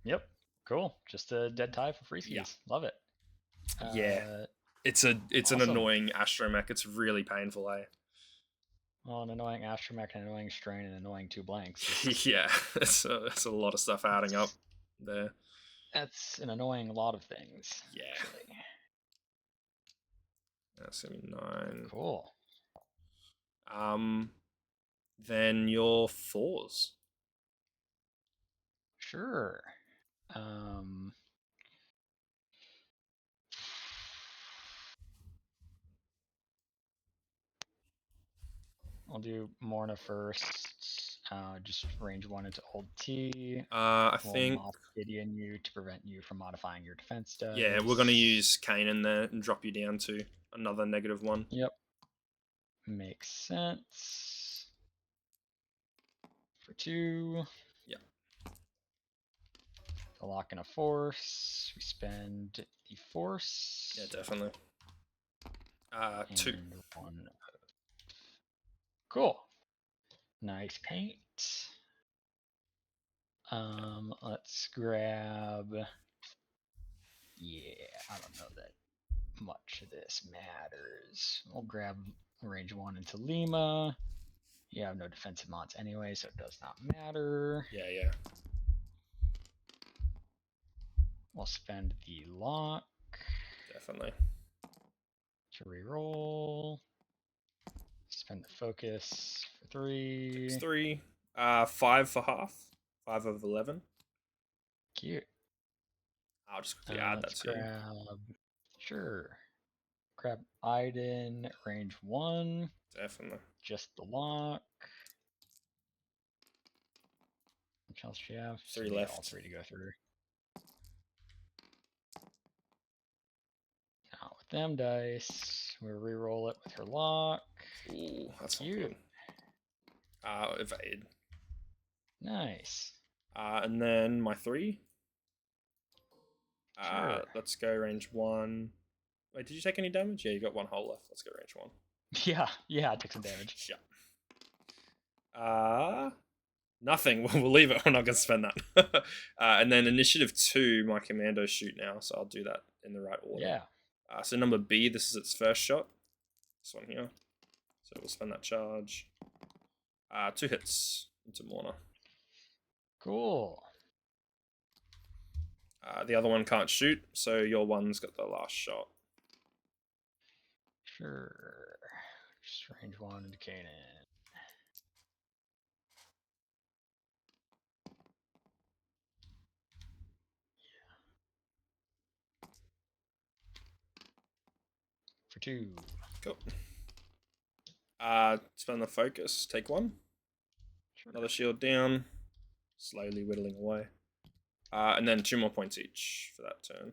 Yep. Cool. Just a dead tie for free skis.
Yeah.
Love it.
Yeah. It's an annoying astromech. It's really painful, eh?
Well, an annoying astromech, an annoying strain, and annoying 2 blanks.
Yeah, it's a lot of stuff adding up there.
That's an annoying lot of things.
Yeah.
Actually.
That's gonna be 9.
Cool.
Then your 4s.
Sure. I'll do Morna first. Just range 1 into Old T.
I think
mob Gideon you to prevent you from modifying your defense dice.
Yeah, we're gonna use Kane in there and drop you down to another -1.
Yep. Makes sense. For 2.
Yep.
The lock and a force. We spend the force.
Yeah, definitely. 2.
And 1. Cool. Nice paint. Let's grab. Yeah, I don't know that much of this matters. We'll grab range 1 into Lima. You have no defensive mods anyway, so it does not matter.
Yeah.
We'll spend the lock.
Definitely.
To reroll. Spend the focus for 3.
It's 3. 5 for half. 5 of 11.
Cute.
I'll just quickly add that to
grab. Sure. Grab Iden, range 1.
Definitely.
Just the lock. Which else do you have?
3
So
left.
All 3 to go through. Now with them dice. We re-roll it with her lock.
Ooh, that's not
Cute.
good. Evade.
Nice.
And then my 3.
Sure.
Let's go range 1. Wait, did you take any damage? Yeah, you got 1 hole left. Let's go range 1.
Yeah, I took some damage.
Yeah. Nothing. We'll leave it. We're not going to spend that. And then initiative 2, my commandos shoot now, so I'll do that in the right order.
Yeah.
So number B, this is its first shot. This one here. So we'll spend that charge. 2 hits into Morna.
Cool.
The other one can't shoot, so your one's got the last shot.
Sure. Just range 1 into cannon. For 2.
Cool. Spend the focus. Take 1.
Sure.
Another shield down. Slowly whittling away. And then 2 more points each for that turn.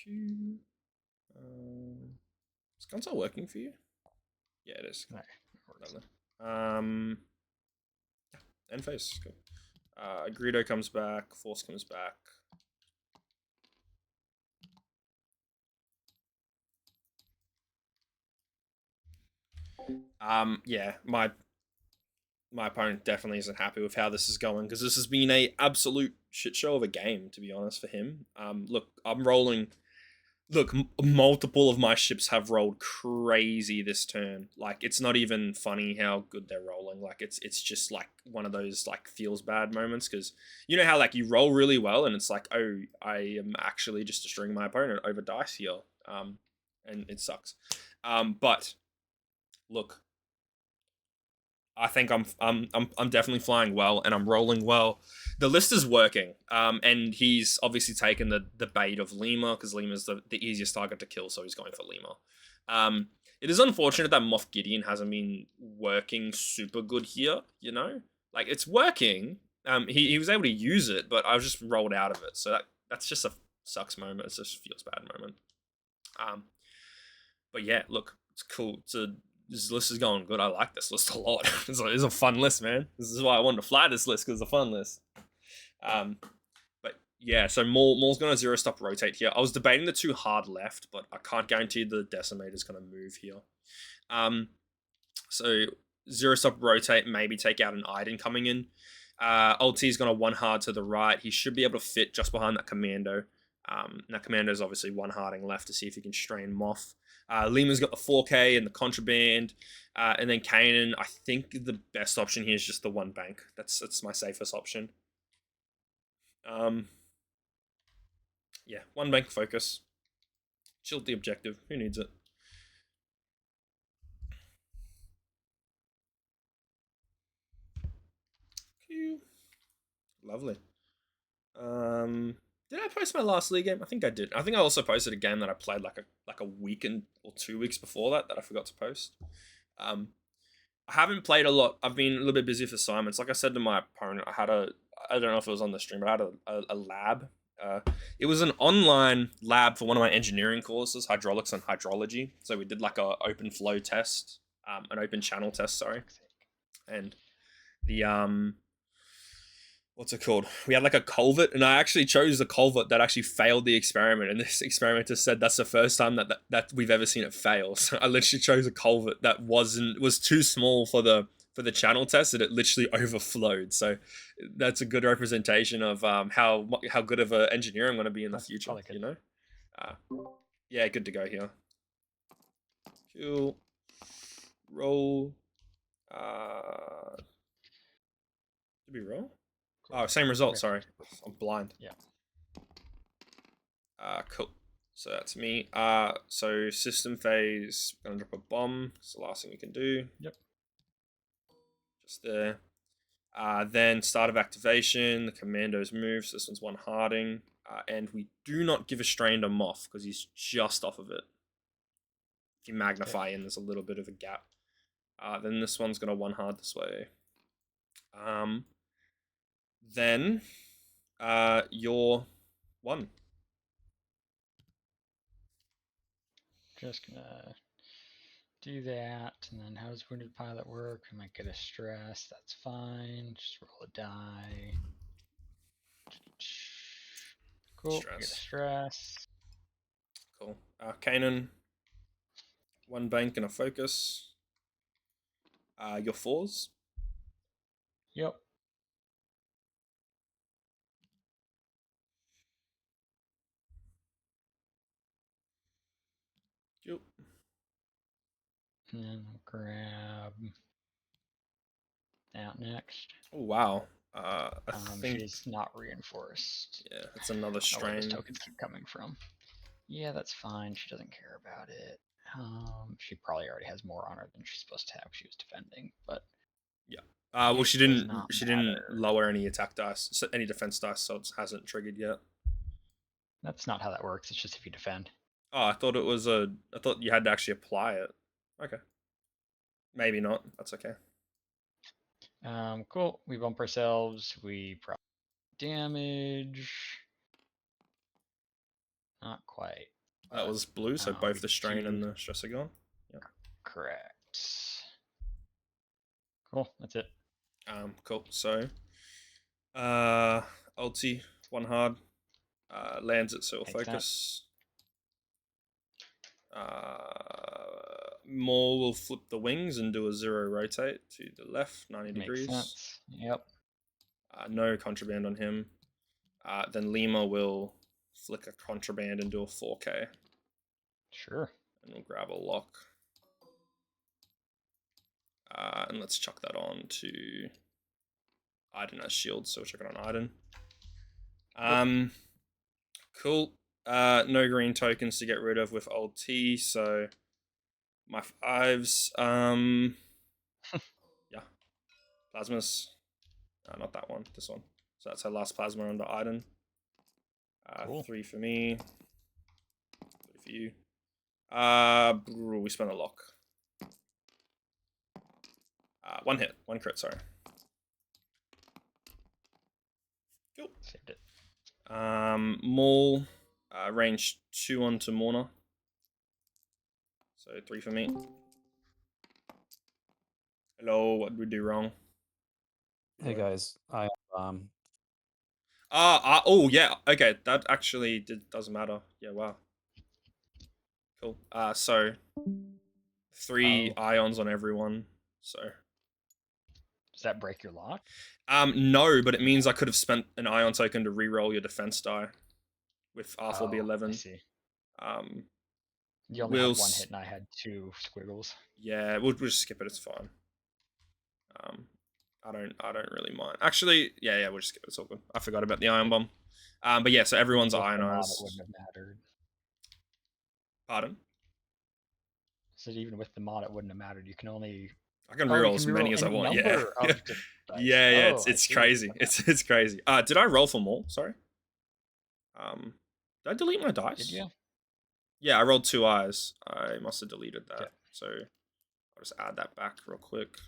Q. Is console working for you? Yeah, it is.
No,
Lovely. End phase. Cool. Greedo comes back. Force comes back. Yeah, my opponent definitely isn't happy with how this is going because this has been a absolute shit show of a game, to be honest, for him. Look, I'm rolling. Look, multiple of my ships have rolled crazy this turn. Like, it's not even funny how good they're rolling. Like, it's just like one of those like feels bad moments because you know how like you roll really well and it's like, oh, I am actually just destroying my opponent over dice here. And it sucks. But look, I think I'm definitely flying well and I'm rolling well. The list is working. And he's obviously taken the bait of Lima because Lima's the easiest target to kill, so he's going for Lima. It is unfortunate that Moff Gideon hasn't been working super good here, you know? Like, it's working. He was able to use it, but I was just rolled out of it. So that's just a sucks moment. It's just a feels bad moment. But yeah, look, it's cool. This list is going good. I like this list a lot. It's a fun list, man. This is why I wanted to fly this list because it's a fun list. But yeah, so Maul's going to 0 stop rotate here. I was debating the 2 hard left, but I can't guarantee the decimator is going to move here. So 0 stop rotate, maybe take out an Iden coming in. Ulti is going to 1 hard to the right. He should be able to fit just behind that commando. That commando is obviously 1 harding left to see if he can strain Moff. Lima's got the 4K and the contraband. And then Kanan, I think the best option here is just the 1 bank. That's my safest option. Yeah, 1 bank focus. Shield the objective. Who needs it? Lovely. Did I post my last league game? I think I did. I think I also posted a game that I played like a week or 2 weeks before that I forgot to post. I haven't played a lot. I've been a little bit busy for assignments. Like I said to my opponent, I don't know if it was on the stream, but I had a lab. It was an online lab for one of my engineering courses, hydraulics and hydrology. So we did like a open flow test, an open channel test, sorry. And the what's it called? We had like a culvert, and I actually chose the culvert that actually failed the experiment. And this experimenter said that's the first time that we've ever seen it fail. So I literally chose a culvert that was too small for the channel test, and it literally overflowed. So that's a good representation of how good of an engineer I'm going to be in the future. You know? Yeah, good to go here. Cool. Roll. Did we roll? Oh, same result, sorry. I'm blind.
Yeah.
Cool. So that's me. So system phase, gonna drop a bomb. It's the last thing we can do.
Yep.
Just there. Then start of activation, the commandos move, so this one's 1 harding. And we do not give a strain to Moff, because he's just off of it. If you magnify in, there's a little bit of a gap. Then this one's gonna 1 hard this way. Then You're one.
Just gonna do that, and then how does wounded pilot work? I might get a stress. That's fine. Just roll a die. Cool. I get a stress.
Cool. Kanan, one bank and a focus. Your fours.
Yep.
Yep.
And then I'll grab that next.
Oh wow. I think
she's not reinforced.
yeah, that's another
I don't know where those
strain.
tokens keep coming from. Yeah, that's fine. She doesn't care about it. She probably already has more on her than she's supposed to have. She was defending, but
Yeah. Well,
it
she
does
didn't.
not
She didn't
matter.
lower any attack dice, any defense dice, so it hasn't triggered yet.
That's not how that works. It's just if you defend.
Oh, I thought it was a. I thought you had to actually apply it. Okay. Maybe not. That's okay.
Cool. We bump ourselves. We probably damage. Not quite.
That was blue, so both
we
the strain and
do-
the stress are gone. Yep.
Correct. Cool. That's it.
Cool. So, ulti, one hard, lands it, so it'll
Makes
focus. Maul will flip the wings and do a 0 rotate to the left, 90
Makes
degrees.
sense. Yep.
No contraband on him. Then Lima will flick a contraband and do a 4K.
Sure.
And we'll grab a lock. And let's chuck that on to Iden as shield, so we'll check it on Iden. Cool. No green tokens to get rid of with old T, so my 5s. Yeah. Plasmas. Not that one, this one. So that's her last plasma under Iden.
Cool.
3 for me. 3 for you. We spent a lock. One hit, one crit, sorry. Cool.
Saved it.
Maul, range 2 onto Morna. So 3 for me. Hello, what did we do wrong?
Hey guys, I
Oh yeah, okay, that actually doesn't matter. Yeah, wow. Cool. So 3 ions on everyone. So
does that break your lock?
No, but it means I could have spent an ion token to reroll your defense die with R4B 11.
I see.
Um,
You only had one hit and I had 2 squiggles.
Yeah, we'll just skip it. It's fine. I don't really mind. Actually, yeah, we'll just skip it. It's all good. I forgot about the ion bomb. But yeah, so everyone's ionized.
It wouldn't have mattered.
Pardon?
So even with the mod, it wouldn't have mattered. You can only.
I can reroll as many as I want. Yeah, yeah. It's crazy. Okay. It's crazy. Did I roll for more? Sorry. Did I delete my dice?
Did you?
Yeah, I rolled 2 eyes. I must have deleted that.
Okay.
So I'll just add that back real quick.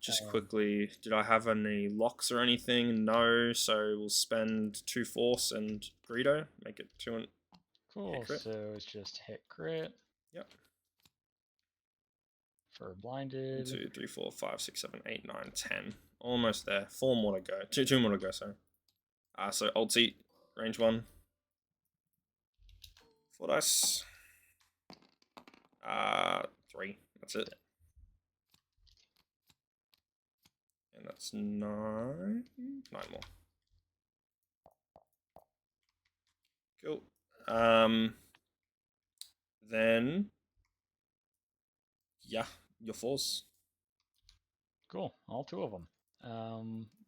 Just quickly, did I have any locks or anything? No, so we'll spend 2 force and Greedo, make it 2 and
cool. So it's just hit crit.
Yep.
For blinded.
1, 2, 3, 4, 5, 6, 7, 8, 9, 10. Almost there. 4 more to go. 2 more to go, sorry. So ulti, range 1. 4 dice. 3. That's it. And that's 9. 9 more. Cool. Then, yeah, your 4s.
Cool. All 2 of them.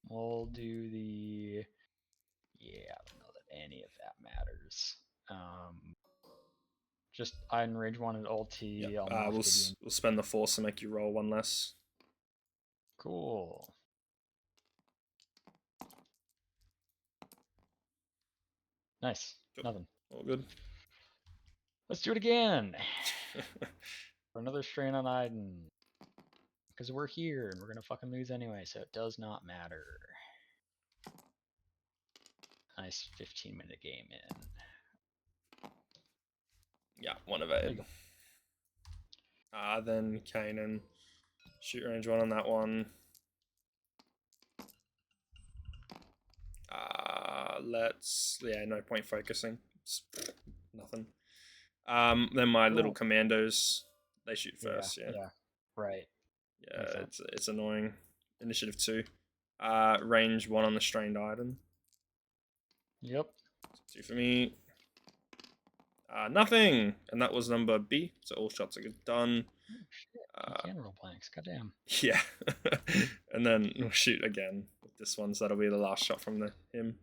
We'll do the. Yeah, I don't know that any of that matters. Just Iden range 1 and ulti.
Yep. We'll spend the force to make you roll 1 less.
Cool. Nice.
Cool.
Nothing.
All good.
Let's do it again. For another strain on Iden. Because we're here and we're gonna fucking lose anyway, so it does not matter. nice 15-minute game in.
Yeah, one
There you
evade.
go.
Then Kanan. Shoot range 1 on that one. No point focusing. It's nothing. Then my little
Cool.
commandos, they shoot first. Yeah.
Right.
Yeah,
Makes sense.
it's annoying. Initiative 2. Range 1 on the strained item.
Yep.
2 for me. Nothing, and that was number B. So all shots are good done.
Oh, shit. You can roll blanks. Goddamn.
Yeah, and then we'll shoot again with this one. So that'll be the last shot from him.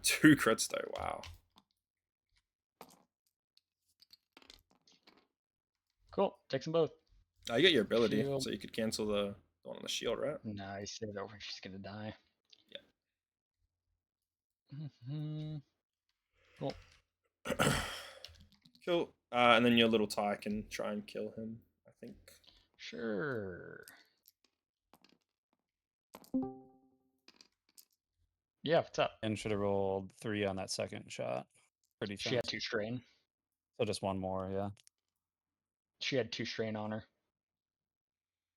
2 crits though. Wow.
Cool. Takes them both.
You got your ability,
Shield.
so you could cancel the one on the shield, right?
Nice. It over. She's gonna die.
Yeah.
Cool.
Cool. And then your little tie can try and kill him, I think.
Sure. Yeah, what's up?
And should have rolled 3 on that second shot. Pretty
She had
fast.
2 strain.
So just one more, yeah.
She had 2 strain on her.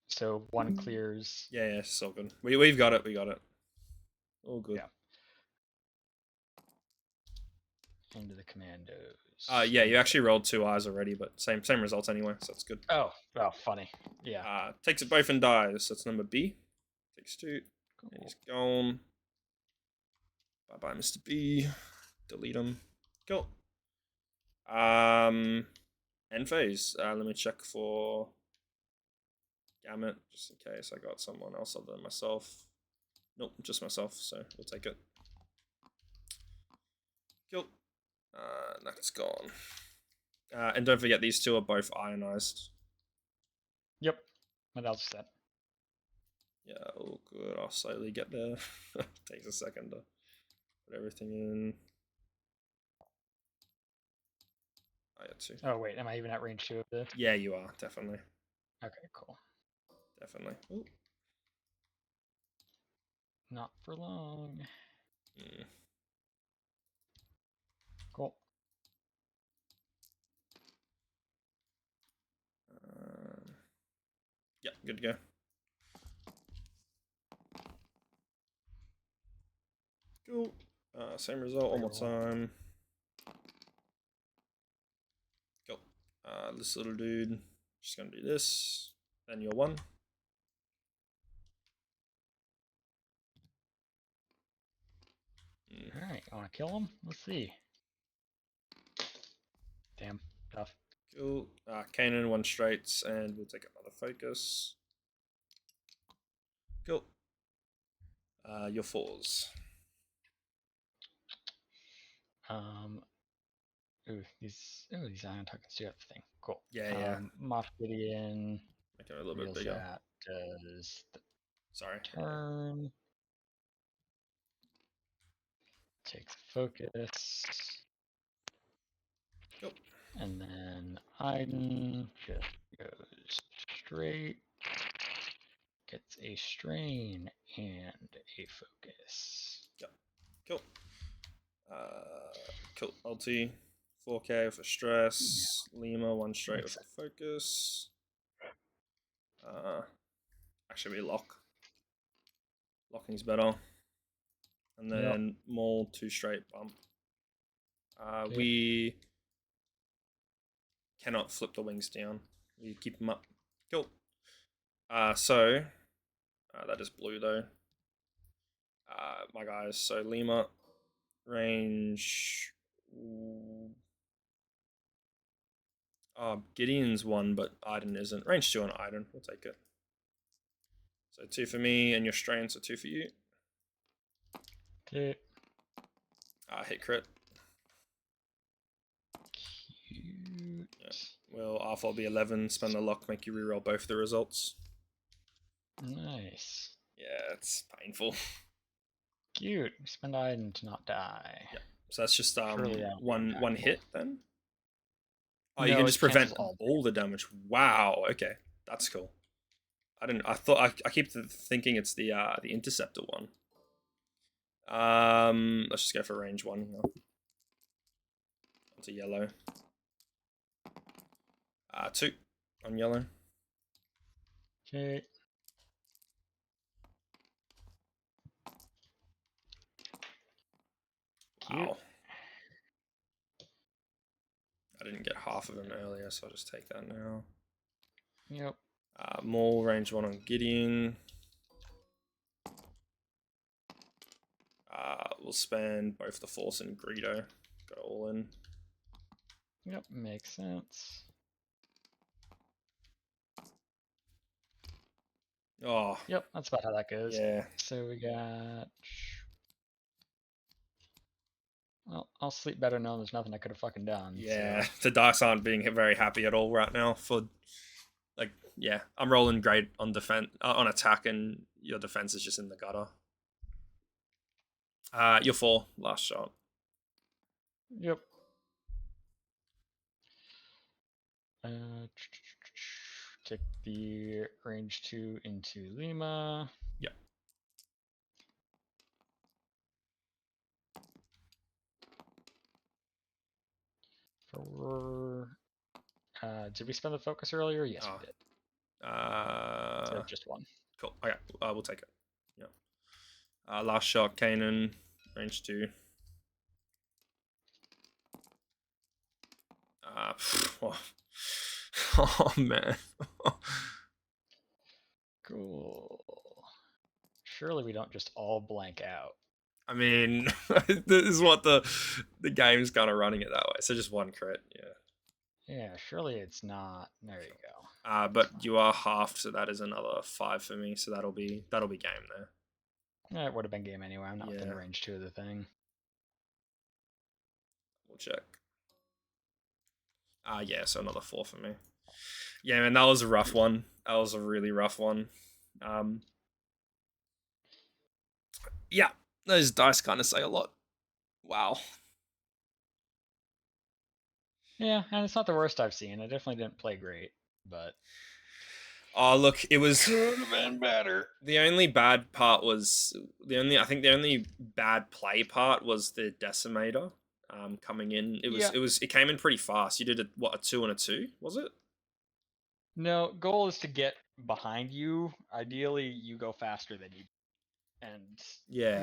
So 1 clears.
Yeah, so good. We've got it. We got it. All good.
Yeah. Into the commandos.
Yeah, you actually rolled 2 eyes already, but same results anyway, so that's good.
Oh, funny. Yeah.
Takes it both and dies. That's number B. Takes 2.
Cool.
And he's gone. Bye bye, Mr. B. Delete him. Cool. End phase. Let me check for Gamut, just in case I got someone else other than myself. Nope, just myself, so we'll take it. Cool. That's gone. And don't forget, these 2 are both ionized.
Yep. What else is that?
Yeah, all good. I'll slowly get there. Takes a second to put everything in. I got 2.
Oh, wait. Am I even at range 2 of this?
Yeah, you are, definitely.
Okay, cool.
Definitely. Ooh.
Not for long.
Mm.
Cool.
Yeah, good to go. Cool. Same result one more time. Cool. This little dude, just gonna do this. Then you're 1.
Alright, I want to kill him? Let's see. Damn, tough.
Cool. Kanan 1 straights, and we'll take another focus. Cool. Your 4s.
These ion tokens do have the thing. Cool.
Yeah.
Moff Gideon.
Make it a little bit
Reels
bigger.
that does the
Sorry.
turn. Takes focus.
Cool.
And then Iden just goes straight. Gets a strain and a focus.
Cool. Cool. Ulti. 4K for stress. Yeah. Lima 1 straight with a focus. Actually, we lock. Locking's better. And then Maul 2 straight bump.
Okay.
We cannot flip the wings down. We keep them up. Cool. So that is blue though. My guys. So Lima range. Gideon's 1, but Iden isn't. Range 2 on Iden. We'll take it. So 2 for me, and your strain, so 2 for you.
Okay.
Hit crit.
Cute.
Yeah. Will R4 be 11? Spend the luck, make you reroll both the results.
Nice.
Yeah, it's painful.
Cute. Spend Iden to not die.
Yeah. So that's just
Surely
one hit then. Oh,
No,
you can
it
just prevent
cancels
all the damage. Wow. Okay, that's cool. I thought I keep thinking it's the interceptor one. Let's just go for range 1 now. Onto yellow. 2 on yellow.
Okay.
Wow. I didn't get half of them earlier, so I'll just take that now.
Yep.
More range 1 on Gideon. We'll spend both the Force and Greedo. Go all in.
Yep, makes sense.
Oh.
Yep, that's about how that goes.
Yeah.
So we got. Well, I'll sleep better knowing there's nothing I could have fucking done.
Yeah.
So.
The dice aren't being very happy at all right now. For like, yeah, I'm rolling great on defense, on attack, and your defense is just in the gutter. You're 4. Last shot.
Yep. Take the range 2 into Lima.
Yep.
Did we spend the focus earlier? Yes, we did. So just 1.
Cool. Okay, we'll take it. Yeah. Last shot, Kanan, range 2. Oh man.
Cool. Surely we don't just all blank out.
I mean, this is what the game's kind of running it that way. So just 1 crit, yeah.
Yeah, surely it's not. There you go.
But you are halved, so that is another 5 for me. So that'll be game there.
It would have been game anyway. I'm not within
Yeah.
range 2 of the thing.
We'll check. Yeah, so another 4 for me. Yeah, man, that was a rough one. That was a really rough one. Yeah, those dice kind of say a lot. Wow.
Yeah, and it's not the worst I've seen. I definitely didn't play great, but
Oh, look, it was
could have been better.
the only bad part was I think the only bad play part was the decimator coming in. It came in pretty fast. You did a 2 and a 2, was it?
No, goal is to get behind you. Ideally, you go faster than you, and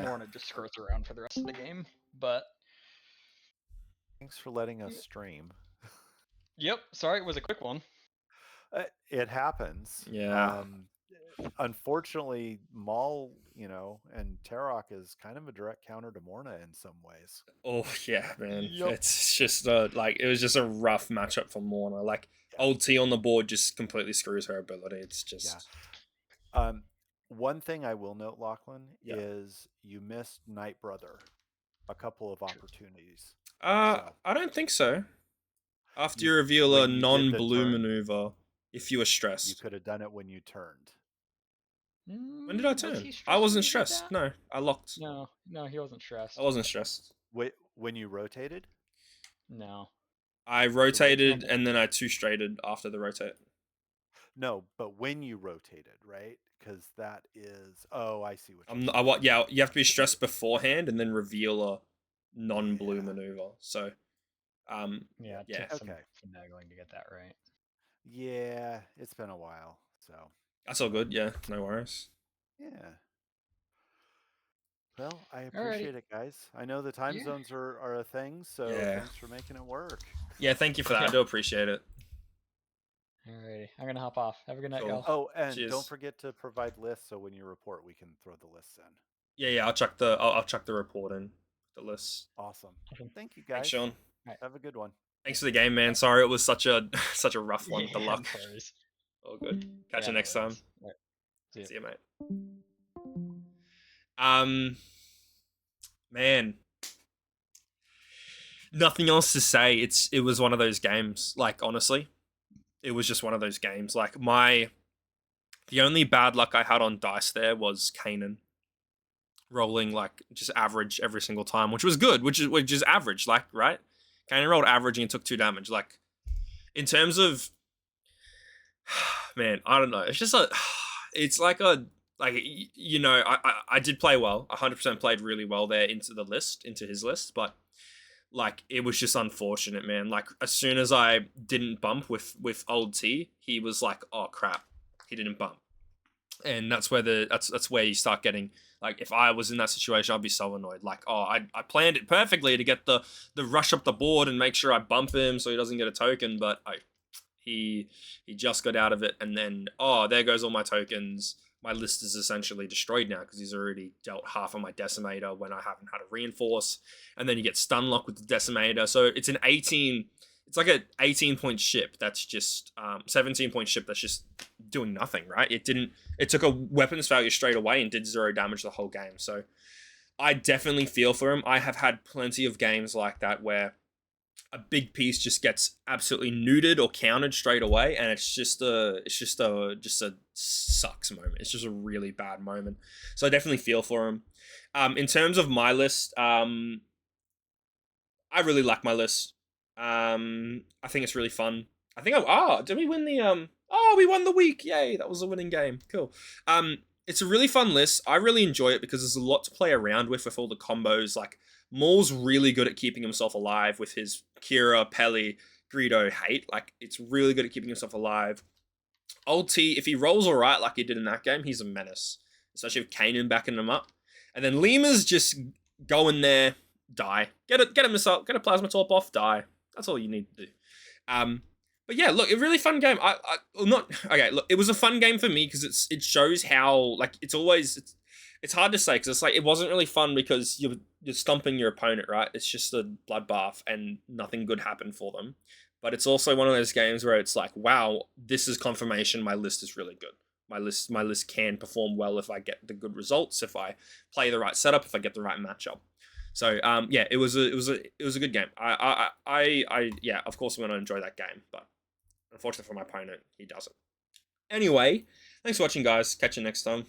Morna just skirts around for the rest of the game. But
Thanks for letting us stream.
yep, sorry, it was a quick one.
It happens.
Yeah.
Unfortunately, Maul, and Tarok is kind of a direct counter to Morna in some ways.
Oh yeah, man.
Yep.
It's just it was just a rough matchup for Morna. Like old T on the board just completely screws her ability. It's just
One thing I will note, Lachlan,
Yeah.
is you missed Night Brother a couple of opportunities.
I don't think so. After you reveal
when
a
you did the
non-blue
turn,
maneuver, if you were
you
stressed.
could have done it when you turned.
When did I
Was
turn?
he stressed
I
when
wasn't
he did
stressed.
that?
No, I locked.
No, he wasn't stressed.
I wasn't stressed.
Wait, when you rotated?
No.
I rotated and then I 2-straighted after the rotate.
No, but when you rotated, right? Because that is. Oh, I see what you're saying.
Yeah, you have to be stressed beforehand and then reveal a non-blue maneuver. So,
Yeah, it
yeah.
took some
Okay.
finagling to get that right.
Yeah, it's been a while, so.
That's all good. Yeah, no worries.
Yeah. Well, I appreciate it, guys. I know the time zones are a thing, so thanks for making it work.
Yeah, thank you for that. I do appreciate it.
Alrighty, I'm gonna hop off. Have a good night,
Cool.
y'all.
Oh, and
Cheers.
don't forget to provide lists so when you report, we can throw the lists in.
Yeah, I'll chuck the report in the list.
Awesome. Thank you,
Thanks,
guys.
Sean.
Have a good one.
Thanks for the game, man. Sorry it was such a rough one. The
Yeah,
luck.
no worries.
All good. Catch you
no
next time.
worries. Right.
See you, mate. Man, nothing else to say. It was one of those games. Like, honestly, it was just one of those games. Like, the only bad luck I had on dice there was Kanan rolling like just average every single time, which was good, which is average, like, right? Kanan rolled average and took 2 damage. Like, in terms of, man, I don't know. It's just it's like a like you know, I did play well. 100% played really well there into his list, but like it was just unfortunate, man. Like as soon as I didn't bump with old T, he was like, oh crap, he didn't bump, and that's where that's where you start getting. Like if I was in that situation, I'd be so annoyed. Like, oh, I planned it perfectly to get the rush up the board and make sure I bump him so he doesn't get a token, but he just got out of it, and then oh, there goes all my tokens. My list is essentially destroyed now because he's already dealt half of my decimator when I haven't had a reinforce, and then you get stun lock with the decimator. So it's an 18. It's like a 18-point ship that's just 17-point ship that's just doing nothing, right? It took a weapons failure straight away and did 0 damage the whole game. So I definitely feel for him. I have had plenty of games like that where a big piece just gets absolutely neutered or countered straight away, and it's just a sucks moment. It's just a really bad moment. So I definitely feel for him. In terms of my list, I really like my list. I think it's really fun. I think did we win the we won the week. Yay, that was a winning game. Cool. It's a really fun list. I really enjoy it because there's a lot to play around with all the combos. Like Maul's really good at keeping himself alive with his Kira, Peli, Greedo, Hate. Like it's really good at keeping himself alive. Old T, if he rolls alright like he did in that game, he's a menace. Especially with Kanan backing him up. And then Lima's just go in there, die. Get a missile, get a plasma torp off, die. That's all you need to do. But yeah, look, a really fun game. Look, it was a fun game for me because it shows how like it's hard to say because it's like it wasn't really fun because you're stumping your opponent, right? It's just a bloodbath and nothing good happened for them. But it's also one of those games where it's like, wow, this is confirmation my list is really good. My list can perform well if I get the good results, if I play the right setup, if I get the right matchup. So yeah, it was a good game. Yeah, of course I'm gonna enjoy that game, but unfortunately for my opponent, he doesn't. Anyway, thanks for watching, guys. Catch you next time.